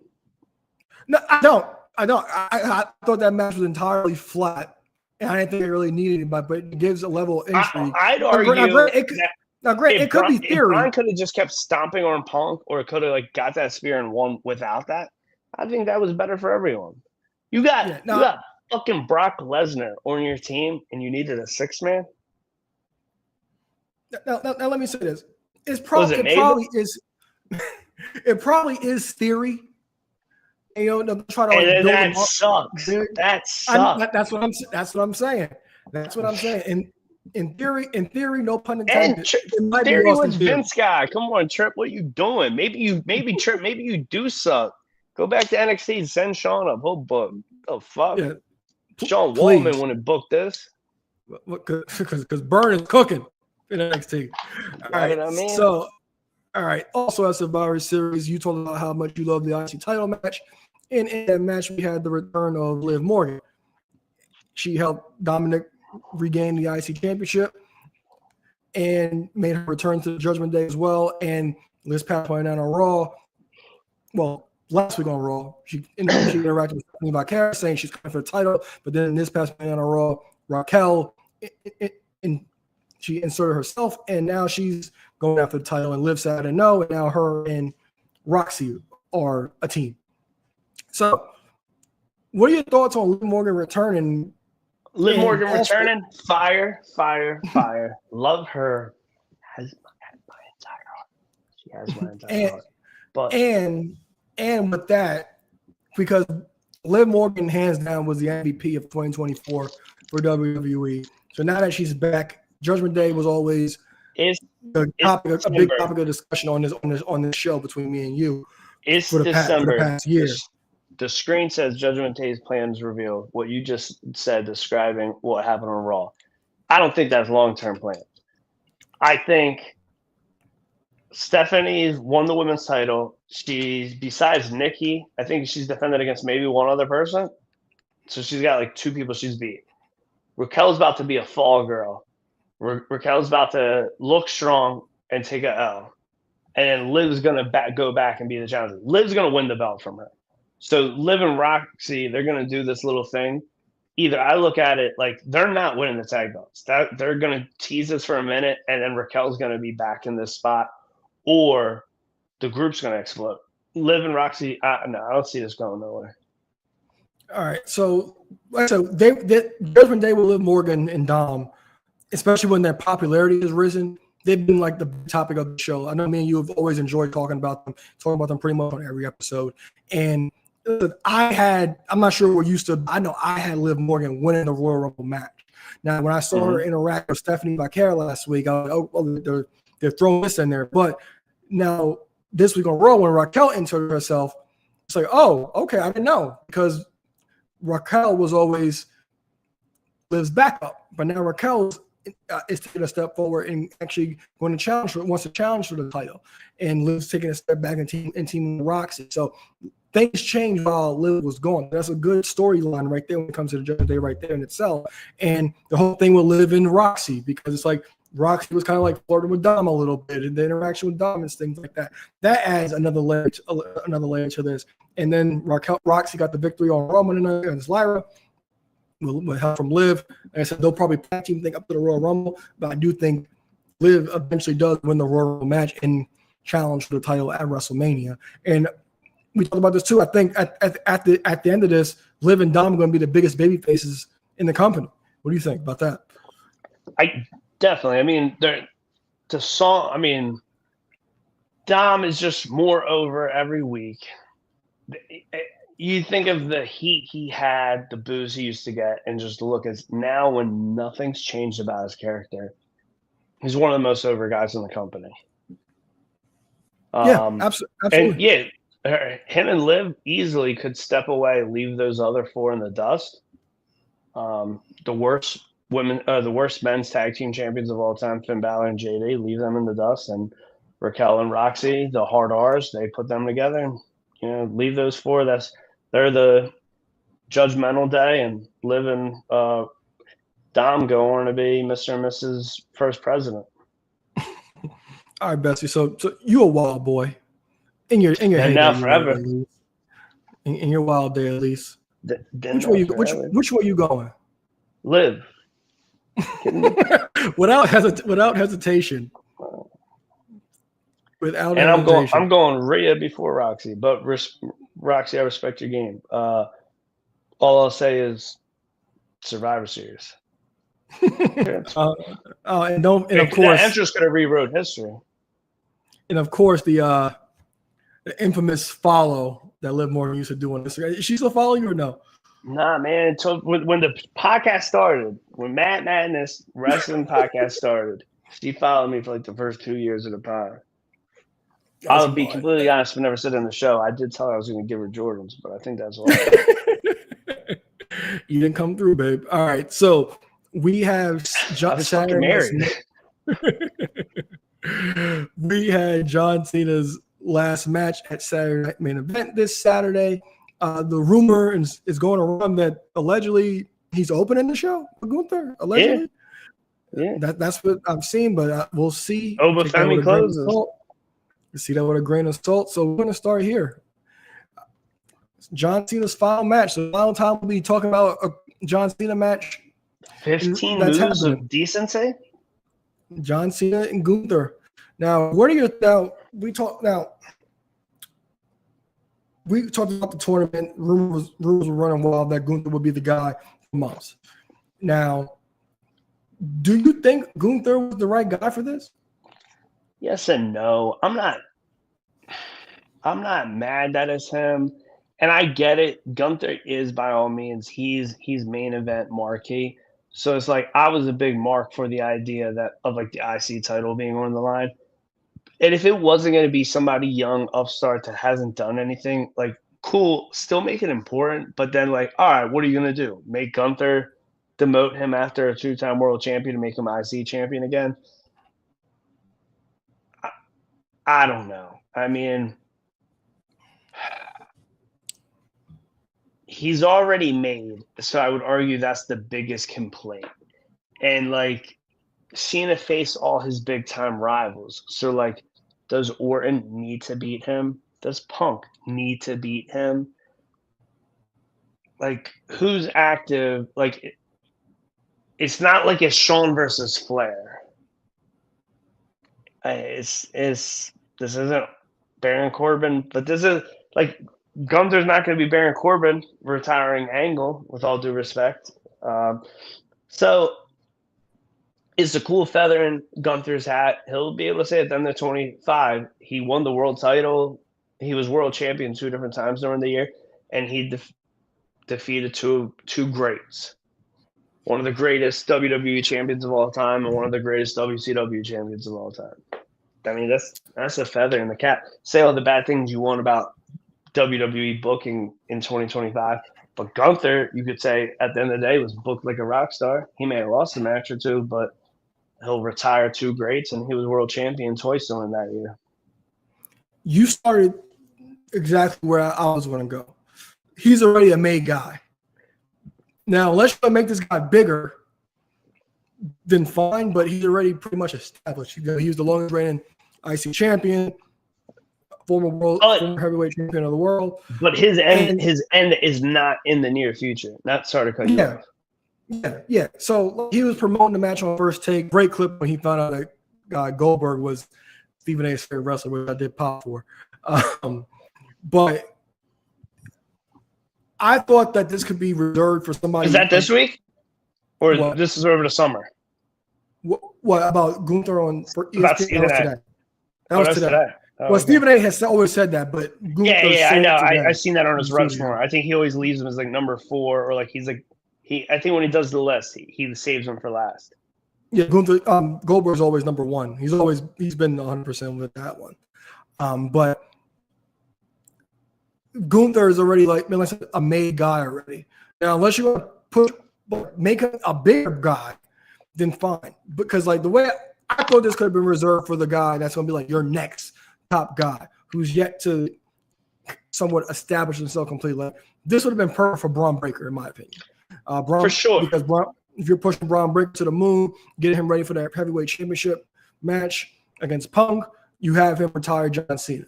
Speaker 2: No, I don't. I thought that match was entirely flat, and I didn't think it really needed anybody, but it gives a level of intrigue.
Speaker 3: I'd argue
Speaker 2: it could be theory.
Speaker 3: If Bron could have just kept stomping on Punk, or could have like got that spear and won without that, I think that was better for everyone. You got fucking Brock Lesnar on your team, and you needed a 6-man.
Speaker 2: Now, let me say this: it probably is theory. And, you know, try to like,
Speaker 3: that sucks. That sucks.
Speaker 2: That's what I'm saying. That's what I'm saying. In theory, no pun intended.
Speaker 3: Theory with Vince guy. Come on, Trip. What you doing? Maybe Trip. Maybe you do suck. Go back to NXT. Send Sean up. He'll book. The fuck. Yeah. Sean Wallman wouldn't book this.
Speaker 2: Because Bron is cooking in NXT. All right.
Speaker 3: I mean?
Speaker 2: So, all right. Also, at Survivor Series, you told about how much you love the IC title match. And in that match, we had the return of Liv Morgan. She helped Dominic regain the IC championship and made her return to the Judgment Day as well. And Liz Pat pointed out on Raw, well, last week on Raw, she interacted with Stephanie Vaquera saying she's coming for the title. But then this past week on Raw, Raquel, she inserted herself, and now she's going after the title. And Liv said, "I know." And now her and Roxy are a team. So, what are your thoughts on Liv Morgan returning?
Speaker 3: Liv Morgan returning, fire. Love her. Has my entire heart. She has my entire heart. But
Speaker 2: and with that, because Liv Morgan hands down was the MVP of 2024 for WWE. So now that she's back, Judgment Day was always a big topic of discussion on this show between me and you.
Speaker 3: It's
Speaker 2: for the past year.
Speaker 3: The screen says Judgment Day's plans revealed. What you just said, describing what happened on Raw. I don't think that's long-term plan. I think Stephanie's won the women's title. She's, besides Nikki, I think she's defended against maybe one other person. So she's got like 2 people she's beat. Raquel's about to be a fall girl. Raquel's about to look strong and take a L. And then Liv's going to go back and be the challenger. Liv's going to win the belt from her. So Liv and Roxy, they're going to do this little thing. Either I look at it like they're not winning the tag belts. They're going to tease this for a minute, and then Raquel's going to be back in this spot, or the group's going to explode. Liv and Roxy, no, I don't see this going nowhere.
Speaker 2: All right. So Judgment Day with Liv Morgan and Dom, especially when their popularity has risen, they've been like the topic of the show. I know me and you have always enjoyed talking about them pretty much on every episode. And I'm not sure what used to, I know I had Liv Morgan winning the Royal Rumble match. Now, when I saw her interact with Stephanie Vaquera last week, I was like, oh, well, they're throwing this in there. But now this week on Raw, when Raquel entered herself, it's like, oh, okay, I didn't know, because Raquel was always Liv's backup. But now Raquel is taking a step forward and actually wants to challenge for the title. And Liv's taking a step back and teaming with Roxy. So things changed while Liv was gone. That's a good storyline right there when it comes to the Judgment Day right there in itself. And the whole thing with Liv and Roxy, because it's like Roxy was kind of like flirting with Dom a little bit, and the interaction with Dom and things like that. That adds another layer to this. And then Roxy got the victory on Roman and Lyra with help from Liv. Like I said, they'll probably tag team thing up to the Royal Rumble, but I do think Liv eventually does win the Royal Rumble match and challenge for the title at WrestleMania. And we talked about this too. I think at the end of this, Liv and Dom are going to be the biggest baby faces in the company. What do you think about that?
Speaker 3: I definitely. I mean, Dom is just more over every week. You think of the heat he had, the boos he used to get, and just look at now when nothing's changed about his character. He's one of the most over guys in the company.
Speaker 2: Yeah, absolutely.
Speaker 3: And him and Liv easily could step away, leave those other four in the dust. The worst men's tag team champions of all time, Finn Balor and JD, leave them in the dust, and Raquel and Roxy, the hard R's, they put them together and leave those four. They're the judgmental day, and Liv and Dom go on to be Mr. and Mrs. First President.
Speaker 2: All right, Bessie. So you a wild boy in your
Speaker 3: and now forever.
Speaker 2: In your wild day, at least. Which way you going?
Speaker 3: Live.
Speaker 2: without hesitation.
Speaker 3: I'm going Rhea before Roxy, but Roxy, I respect your game. All I'll say is Survivor Series.
Speaker 2: And of course,
Speaker 3: that entrance could have rewrote history.
Speaker 2: And of course, the infamous follow that Liv Morgan used to do on Instagram. Is she still following you or no?
Speaker 3: Nah, man. So when the podcast started, when Matt Madness Wrestling podcast started, she followed me for like the first 2 years of the pod. I'll be completely honest. I never said on the show. I did tell her I was going to give her Jordans, but I think that's all.
Speaker 2: You didn't come through, babe. All right, so we have we had John Cena's last match at Saturday Night Main Event this Saturday. The rumor is going around that allegedly he's opening the show for Gunther. Allegedly,
Speaker 3: yeah.
Speaker 2: That's what I've seen, but we'll see.
Speaker 3: Family closes.
Speaker 2: You see that with a grain of salt. So we're going to start here. John Cena's final match. So the final time we'll be talking about a John Cena match.
Speaker 3: 15 moves of decency.
Speaker 2: John Cena and Gunther. Now, we talked about the tournament. Rumors were running wild that Gunther would be the guy for months. Now, do you think Gunther was the right guy for this?
Speaker 3: Yes and no. I'm not mad that it's him. And I get it. Gunther is, by all means, he's main event marquee. So it's like I was a big mark for the idea of like the IC title being on the line. And if it wasn't going to be somebody young, upstart that hasn't done anything, like cool, still make it important. But then like, all right, what are you going to do? Make Gunther demote him after a 2-time world champion to make him IC champion again? I don't know. I mean, he's already made, so I would argue that's the biggest complaint. And like Cena faced all his big time rivals. So like, does Orton need to beat him? Does Punk need to beat him? Like, who's active? Like, it's not like it's Shawn versus Flair. This isn't Baron Corbin, but this is like Gunther's not going to be Baron Corbin retiring Angle, with all due respect. So it's a cool feather in Gunther's hat. He'll be able to say at the end of 25, he won the world title. He was world champion 2 different times during the year, and he defeated two greats. One of the greatest WWE champions of all time and one of the greatest WCW champions of all time. I mean, that's a feather in the cap. Say all the bad things you want about WWE booking in 2025, but Gunther, you could say at the end of the day, was booked like a rock star. He may have lost a match or two, but he'll retire 2 greats, and he was world champion twice during that year.
Speaker 2: You started exactly where I was going to go. He's already a made guy. Now, unless you make this guy bigger, then fine, but he's already pretty much established. He was the longest reigning IC champion, former heavyweight champion of the world.
Speaker 3: But his end is not in the near future. Not sorry to cut you off.
Speaker 2: Yeah. So he was promoting the match on First Take. Great clip when he found out that Goldberg was Stephen A's favorite wrestler, which I did pop for. But I thought that this could be reserved for somebody.
Speaker 3: Is that this week? Or
Speaker 2: What?
Speaker 3: this is over the summer?
Speaker 2: What about Gunther on for
Speaker 3: About
Speaker 2: ESPN?
Speaker 3: Stephen
Speaker 2: That was
Speaker 3: A.
Speaker 2: today. That was today.
Speaker 3: Oh,
Speaker 2: Well,
Speaker 3: okay.
Speaker 2: Stephen A. has always said that, but Gunther
Speaker 3: Yeah, I know.
Speaker 2: today.
Speaker 3: I seen that on his reps
Speaker 2: Studio.
Speaker 3: more. I think he always leaves him as like number 4, or like he's like I think when he does the list, he saves him for last.
Speaker 2: Yeah, Gunther Goldberg's always number 1. He's been 100% with that one. But Gunther is already like a made guy already. Now, unless you want to make a bigger guy, then fine. Because like the way I thought this could have been reserved for the guy that's going to be like your next top guy who's yet to somewhat establish himself completely. Like, this would have been perfect for Bron Breakker, in my opinion. Bron,
Speaker 3: For sure.
Speaker 2: Because if you're pushing Bron Breakker to the moon, getting him ready for that heavyweight championship match against Punk, you have him retire John Cena.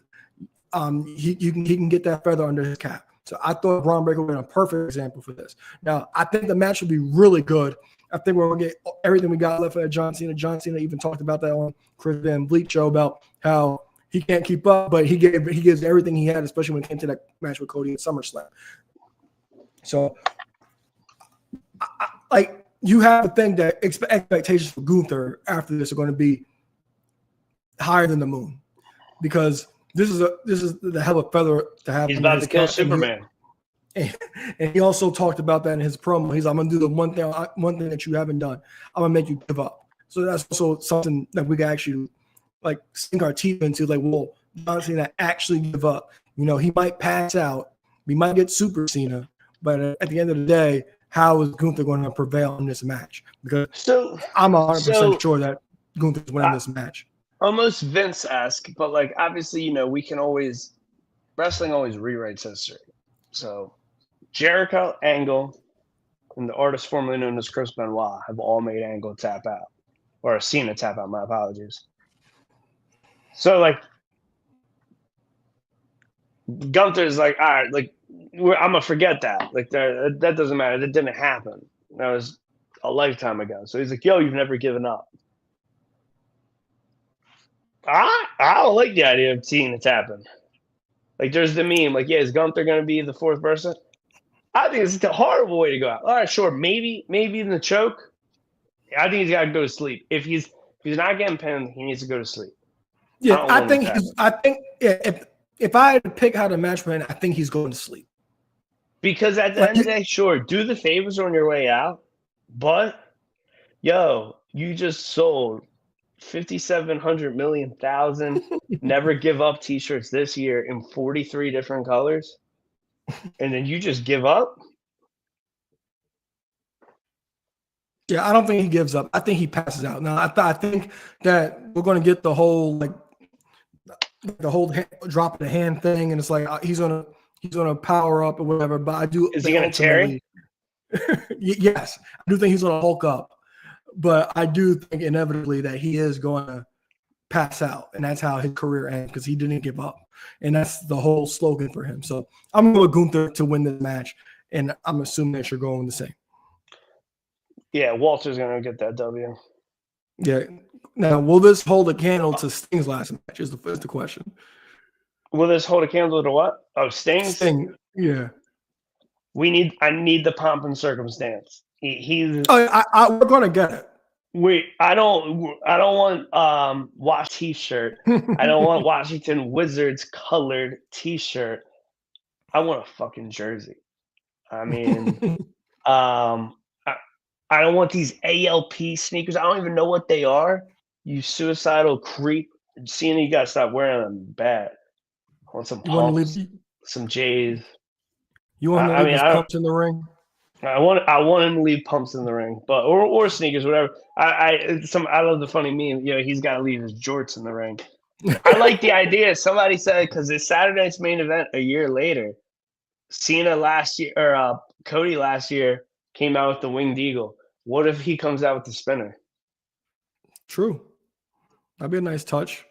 Speaker 2: He can get that feather under his cap. So I thought Bron Breakker would be a perfect example for this. Now, I think the match would be really good. I think we're going to get everything we got left for John Cena. John Cena even talked about that on Chris Van Vliet show about how he can't keep up, but he gives everything he had, especially when it came to that match with Cody at SummerSlam. So, like, you have to think that expectations for Gunther after this are going to be higher than the moon, because this is the hell of a feather to have.
Speaker 3: He's about to kill Superman.
Speaker 2: And he also talked about that in his promo. He's, I'm going to do the one thing that you haven't done. I'm going to make you give up. So that's also something that we can actually like sink our teeth into. Like, well, John Cena actually give up. You know, he might pass out. We might get Super Cena. But at the end of the day, how is Gunther going to prevail in this match? Because I'm 100% sure that Gunther's winning this match.
Speaker 3: Almost Vince-esque, but like obviously, you know, wrestling always rewrites history. So Jericho, Angle, and the artist formerly known as Chris Benoit have all made Angle tap out, or Cena tap out. My apologies. So like Gunther's like, all right, like I'm gonna forget that. Like that doesn't matter. That didn't happen. That was a lifetime ago. So he's like, yo, you've never given up. I don't like the idea of seeing it happen. Like, there's the meme, like, yeah, is Gunther going to be the 4th person? I think it's a horrible way to go out. All right, sure, maybe in the choke. I think he's got to go to sleep. If he's not getting pinned, he needs to go to sleep.
Speaker 2: Yeah, I think if I had to pick how to match man, I think he's going to sleep.
Speaker 3: Because at the end of the day, sure, do the favors on your way out, but yo, you just sold 5,700 million thousand never give up t-shirts this year in 43 different colors, and then you just give up.
Speaker 2: Yeah, I don't think he gives up. I think he passes out. Now I think that we're going to get the whole drop of the hand thing, and it's like he's gonna power up or whatever. But I do.
Speaker 3: Is he going to Terry?
Speaker 2: Yes, I do think he's going to Hulk up. But I do think inevitably that he is going to pass out, and that's how his career ends, because he didn't give up. And that's the whole slogan for him. So I'm going with Gunther to win this match, and I'm assuming that you're going the same.
Speaker 3: Yeah, Walter's going to get that W.
Speaker 2: Yeah. Now, will this hold a candle to Sting's last match is the question.
Speaker 3: Will this hold a candle to what? Oh, Sting's?
Speaker 2: Sting, yeah.
Speaker 3: I need the pomp and circumstance. We're
Speaker 2: gonna get it.
Speaker 3: Wait, I don't want Wash t-shirt. I don't want Washington Wizards colored t-shirt. I want a fucking jersey. I mean, I don't want these ALP sneakers. I don't even know what they are. You suicidal creep. Cena, you gotta stop wearing them bad. I want some pumps, some J's. You want to leave pumps in the ring? I want him to leave pumps in the ring, but or sneakers, whatever. I love the funny meme. You know, he's got to leave his jorts in the ring. I like the idea. Somebody said, because it's Saturday night's main event a year later. Cena last year, or Cody last year, came out with the winged eagle. What if he comes out with the spinner? True. That'd be a nice touch.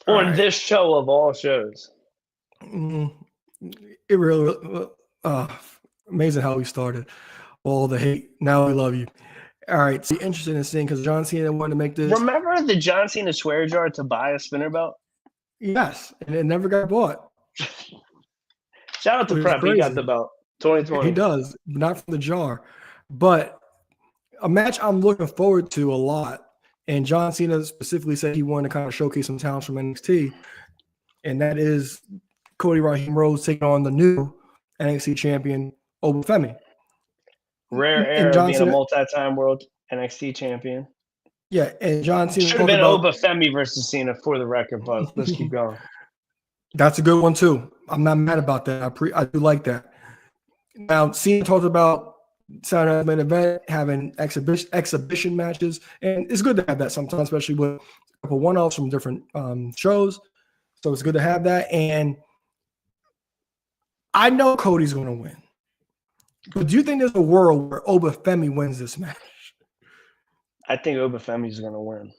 Speaker 3: On this show of all shows. It really amazing how we started. All the hate. Now we love you. All right. So interested in seeing, because John Cena wanted to make this. Remember the John Cena swear jar to buy a spinner belt? Yes. And it never got bought. Shout out to Prep. He got the belt. 2020.
Speaker 2: He does, not from the jar. But a match I'm looking forward to a lot, and John Cena specifically said he wanted to kind of showcase some talents from NXT, and that is Cody Raheem Rhodes taking on the new NXT champion, Obafemi.
Speaker 3: Rare
Speaker 2: And
Speaker 3: era
Speaker 2: John
Speaker 3: being a
Speaker 2: Cena,
Speaker 3: multi-time world NXT champion.
Speaker 2: yeah, and John Cena
Speaker 3: Should have
Speaker 2: talked
Speaker 3: been
Speaker 2: about
Speaker 3: Obafemi versus Cena for the record, but let's keep going.
Speaker 2: that's a good one too. I'm not mad about that. I do like that. Now, Cena talked about Saturday Night's Main Event having exhibition matches, and it's good to have that sometimes, especially with a couple one-offs from different shows. So it's good to have that. And I know Cody's going to win, but do you think there's a world where Obafemi wins this match?
Speaker 3: I think Obafemi is going to win.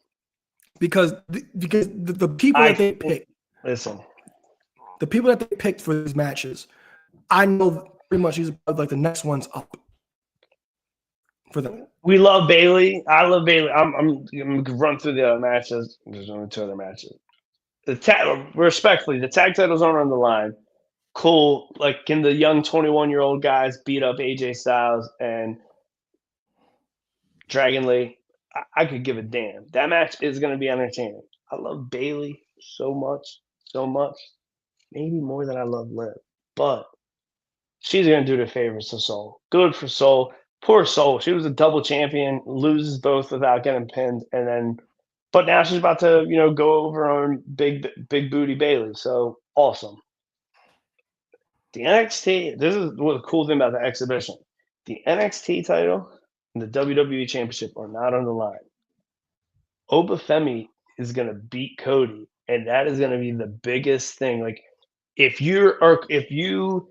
Speaker 2: Because the people that they picked,
Speaker 3: listen,
Speaker 2: the people that they picked for these matches, I know pretty much these are like the next ones up for them.
Speaker 3: We love Bailey. I love Bailey. I'm gonna run through the other matches. There's only 2 other matches. Respectfully, the tag titles aren't on the line. Cool. Like, can the young 21-year-old guys beat up AJ Styles and Dragon Lee? I could give a damn. That match is going to be entertaining. I love Bailey so much. Maybe more than I love Liv. But she's going to do the favors to Soul. Good for Soul. Poor Soul. She was a double champion, loses both without getting pinned, but now she's about to, go over on big booty Bailey. So awesome. The NXT. This is what the cool thing about the exhibition. The NXT title and the WWE Championship are not on the line. Obafemi is going to beat Cody, and that is going to be the biggest thing. Like, if you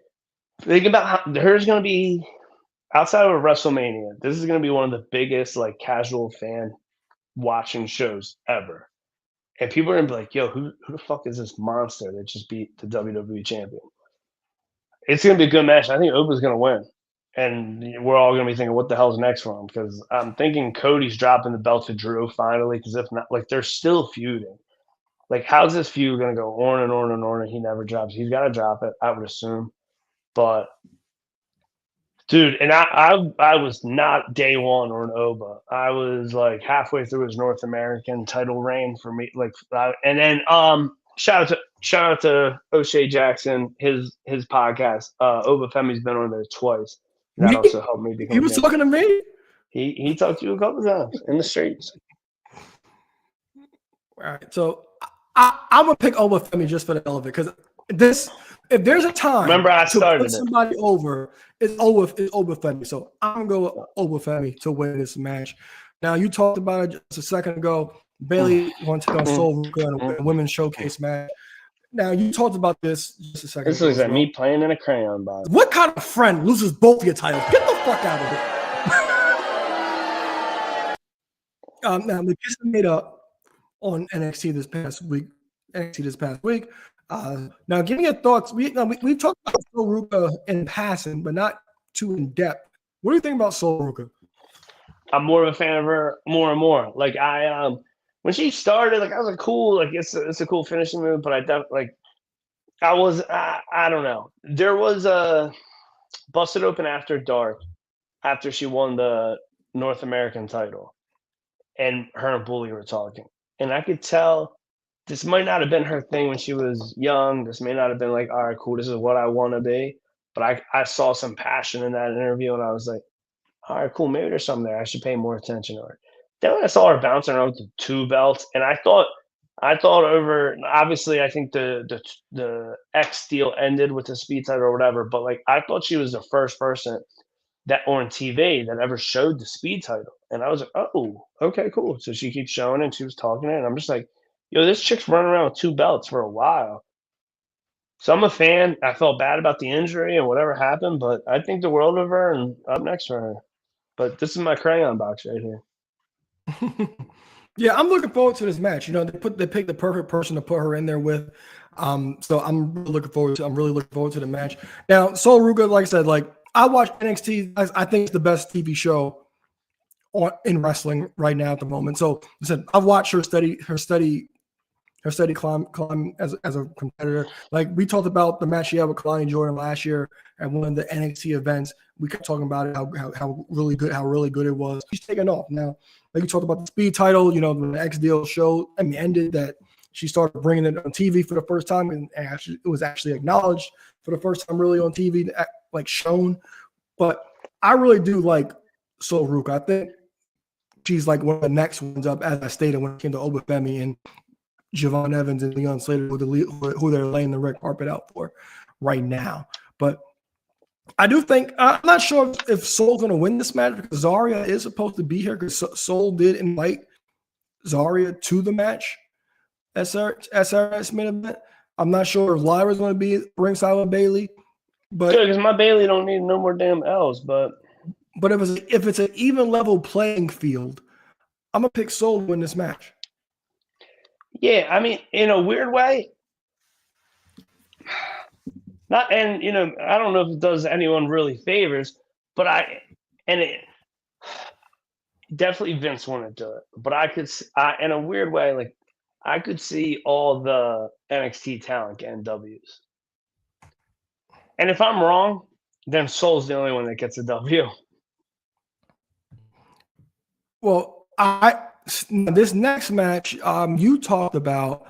Speaker 3: think about how there's going to be outside of WrestleMania, this is going to be one of the biggest like casual fan watching shows ever, and people are going to be like, "Yo, who the fuck is this monster that just beat the WWE champion?" It's going to be a good match. I think Oba's going to win. And we're all going to be thinking, what the hell's next for him? Because I'm thinking Cody's dropping the belt to Drew finally. Because if not, like, they're still feuding. Like, how's this feud going to go on and on and on? And he never drops. He's got to drop it, I would assume. But, dude, and I was not day one on Oba. I was like halfway through his North American title reign for me. Like, and then shout out to O'Shea Jackson, his podcast. Obafemi's been on there twice. That also helped me become.
Speaker 2: He was talking to me.
Speaker 3: He talked to you a couple times in the streets.
Speaker 2: All right, so I'm gonna pick Obafemi just for the hell of it, because if there's a time
Speaker 3: remember I started
Speaker 2: to put somebody over, it's Obafemi. So I'm gonna go Obafemi to win this match. Now, you talked about it just a second ago. Bailey wants to take on Soul Ruka in a women's showcase match. Now, you talked about this just a second ago.
Speaker 3: This looks like me playing in a crayon box.
Speaker 2: What kind of friend loses both your titles? Get the fuck out of here. Now, the kiss made up on NXT this past week. Now, give me your thoughts. We've talked about Soul Ruka in passing, but not too in depth. What do you think about Soul Ruka?
Speaker 3: I'm more of a fan of her more and more. Like, when she started, like, I was like, cool, like it's a cool finishing move, but I don't know. There was a Busted Open After Dark after she won the North American title, and her and Bully were talking, and I could tell this might not have been her thing when she was young. This may not have been like, all right, cool, this is what I want to be. But I saw some passion in that interview, and I was like, all right, cool, maybe there's something there. I should pay more attention to her. Then when I saw her bouncing around with the 2 belts, and I thought over, obviously I think the X deal ended with the speed title or whatever, but like I thought she was the first person that on TV that ever showed the speed title. And I was like, oh, okay, cool. So she keeps showing it and she was talking it, and I'm just like, yo, this chick's running around with 2 belts for a while. So I'm a fan. I felt bad about the injury and whatever happened, but I think the world of her and up next for her. But this is my crayon box right here.
Speaker 2: Yeah, I'm looking forward to this match. They picked the perfect person to put her in there with. So I'm really looking forward to the match. Now, Soul Ruka, like I said, like I watch NXT. I think it's the best TV show in wrestling right now at the moment. So listen, I've watched her her steady climb as a competitor. Like we talked about the match she had with Kalani Jordan last year at one of the NXT events. We kept talking about it, how really good it was. She's taken off now. Like you talked about the speed title, when the X deal show ended, that she started bringing it on TV for the first time, and actually, it was actually acknowledged for the first time really on TV, like shown. But I really do like Sol Ruka. I think she's like one of the next ones up, as I stated, when it came to Obafemi and Javon Evans and Leon Slater, who they're laying the red carpet out for right now. But I do think I'm not sure if Sol's going to win this match, because Zarya is supposed to be here, because Sol did invite Zarya to the match, SRS main event. I'm not sure if Lyra's going to be ringside with Bayley, but
Speaker 3: because my Bayley don't need no more damn L's. But
Speaker 2: if it's an even level playing field, I'm gonna pick Sol to win this match.
Speaker 3: Yeah, I mean, in a weird way, I don't know if it does anyone really favors, but definitely Vince wanted to do it. But in a weird way, like I could see all the NXT talent getting W's. And if I'm wrong, then Sol's the only one that gets a W.
Speaker 2: Well, this next match, you talked about,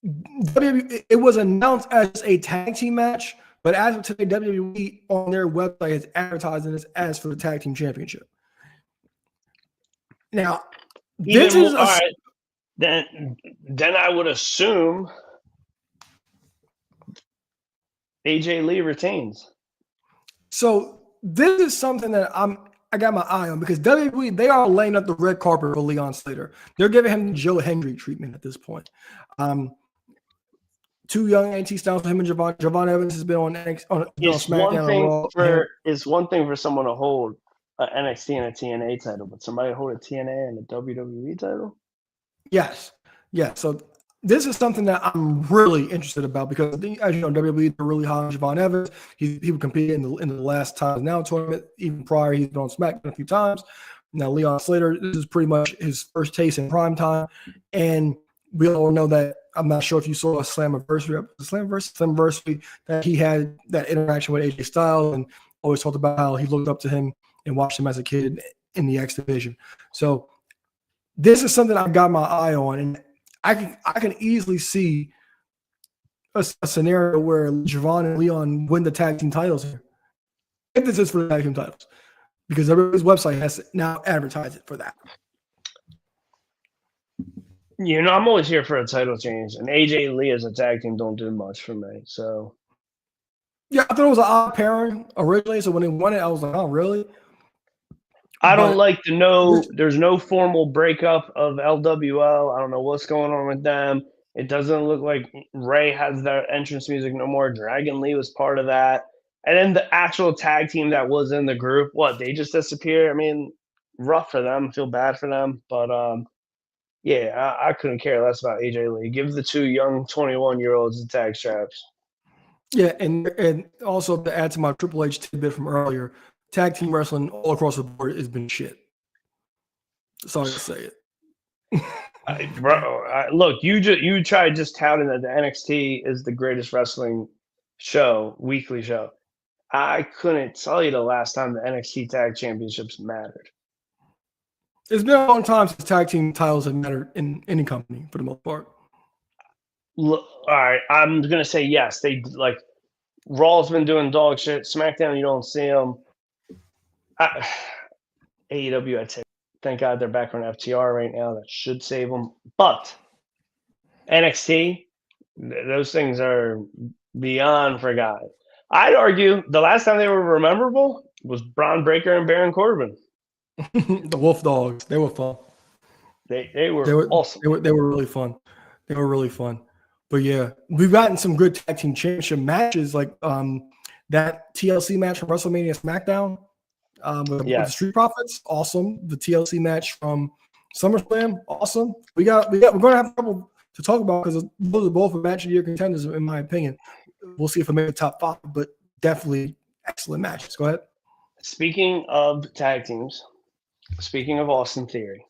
Speaker 2: it was announced as a tag team match, but as of today, WWE on their website is advertising this as for the tag team championship. Now,
Speaker 3: All right, then I would assume AJ Lee retains.
Speaker 2: So this is something that I got my eye on, because WWE, they are laying up the red carpet for Leon Slater. They're giving him the Joe Hendry treatment at this point. Two young NXT stars, him and Javon Evans has been on SmackDown.
Speaker 3: It's one thing for someone to hold an NXT and a TNA title, but somebody hold a TNA and a WWE title?
Speaker 2: Yes. So this is something that I'm really interested about, because as you know, WWE, they're really high on Javon Evans. He would compete in the last Times Now tournament. Even prior, he's been on SmackDown a few times. Now, Leon Slater, this is pretty much his first taste in prime time. And we all know that, I'm not sure if you saw a Slammiversary that he had that interaction with AJ Styles, and always talked about how he looked up to him and watched him as a kid in the X division. So this is something I've got my eye on, and I can easily see a scenario where Javon and Leon win the tag team titles here. If this is for the tag team titles, because everybody's website has to now advertise it for that.
Speaker 3: I'm always here for a title change, and AJ Lee as a tag team don't do much for me. So,
Speaker 2: yeah, I thought it was an odd pairing originally. So when they won it, I was like, "Oh, really?"
Speaker 3: I don't like to know. There's no formal breakup of LWO. I don't know what's going on with them. It doesn't look like Ray has their entrance music no more. Dragon Lee was part of that, and then the actual tag team that was in the group, they just disappeared. I mean, rough for them. Feel bad for them, but yeah, I couldn't care less about AJ Lee. Give the two young 21-year-olds the tag straps.
Speaker 2: Yeah, and also to add to my Triple H tidbit from earlier, tag team wrestling all across the board has been shit. Sorry to say
Speaker 3: it. Look, you tried just touting that the NXT is the greatest wrestling weekly show. I couldn't tell you the last time the NXT Tag Championships mattered.
Speaker 2: It's been a long time since tag team titles have mattered in any company for the most part.
Speaker 3: Look, all right, I'm gonna say yes. They Raw's been doing dog shit. SmackDown, you don't see them. AEW, I'd say, thank God they're back on FTR right now. That should save them. But NXT, those things are beyond forgotten. I'd argue the last time they were memorable was Bron Breakker and Baron Corbin.
Speaker 2: The Wolf Dogs, they were fun.
Speaker 3: They were awesome.
Speaker 2: They were really fun. They were really fun. But yeah, we've gotten some good tag team championship matches, like that TLC match from WrestleMania SmackDown with the Street Profits, awesome. The TLC match from SummerSlam, awesome. We're gonna have a couple to talk about, because those are both match of the year contenders, in my opinion. We'll see if I make the top 5, but definitely excellent matches. Go ahead.
Speaker 3: Speaking of tag teams, speaking of Austin Theory,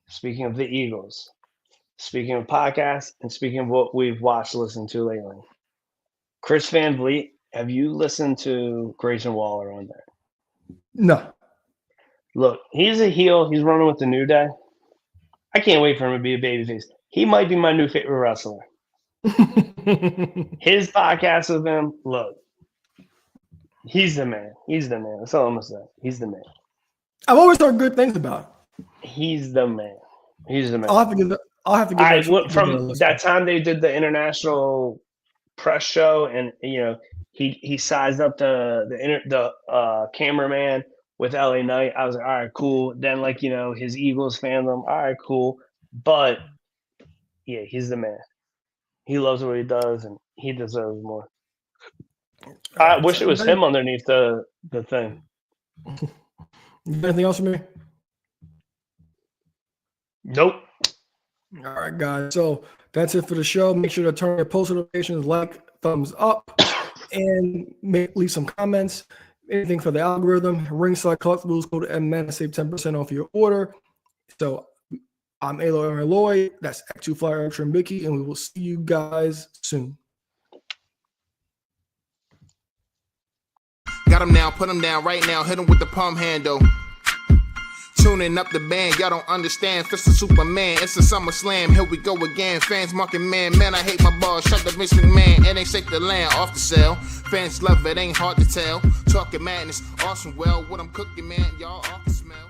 Speaker 3: speaking of the Eagles, Speaking of podcasts and speaking of what we've watched, listened to lately, Chris Van Vliet, have you listened to Grayson Waller on there?
Speaker 2: No.
Speaker 3: Look, he's a heel. He's running with the New Day. I can't wait for him to be a babyface. He might be my new favorite wrestler. His podcast with him, look, he's the man. He's the man. That's all I'm going to say. He's the man.
Speaker 2: I've always heard good things about him.
Speaker 3: He's the man. He's the man.
Speaker 2: I'll have to give
Speaker 3: from that time they did the international press show, and he sized up the cameraman with LA Knight. I was like, all right, cool. Then his Eagles fandom, all right, cool. But yeah, he's the man. He loves what he does, and he deserves more. I wish it was him underneath the thing.
Speaker 2: Anything else for me?
Speaker 3: Nope.
Speaker 2: All right, guys. So that's it for the show. Make sure to turn your post notifications, like, thumbs up, and leave some comments. Anything for the algorithm. Ringside Collectibles, code MN to save 10% off your order. So I'm Aloy Lloyd. That's X2 Flyer Extra and Mickey, and we will see you guys soon.
Speaker 1: Got him now, put him down right now, hit him with the palm handle. Tuning up the band, y'all don't understand. Fist of Superman, it's a summer slam. Here we go again. Fans marking man, I hate my balls. Shut the Vince McMahon, it ain't safe to land off the cell. Fans love it, ain't hard to tell. Talking madness, awesome. Well, what I'm cooking, man, y'all off the smell.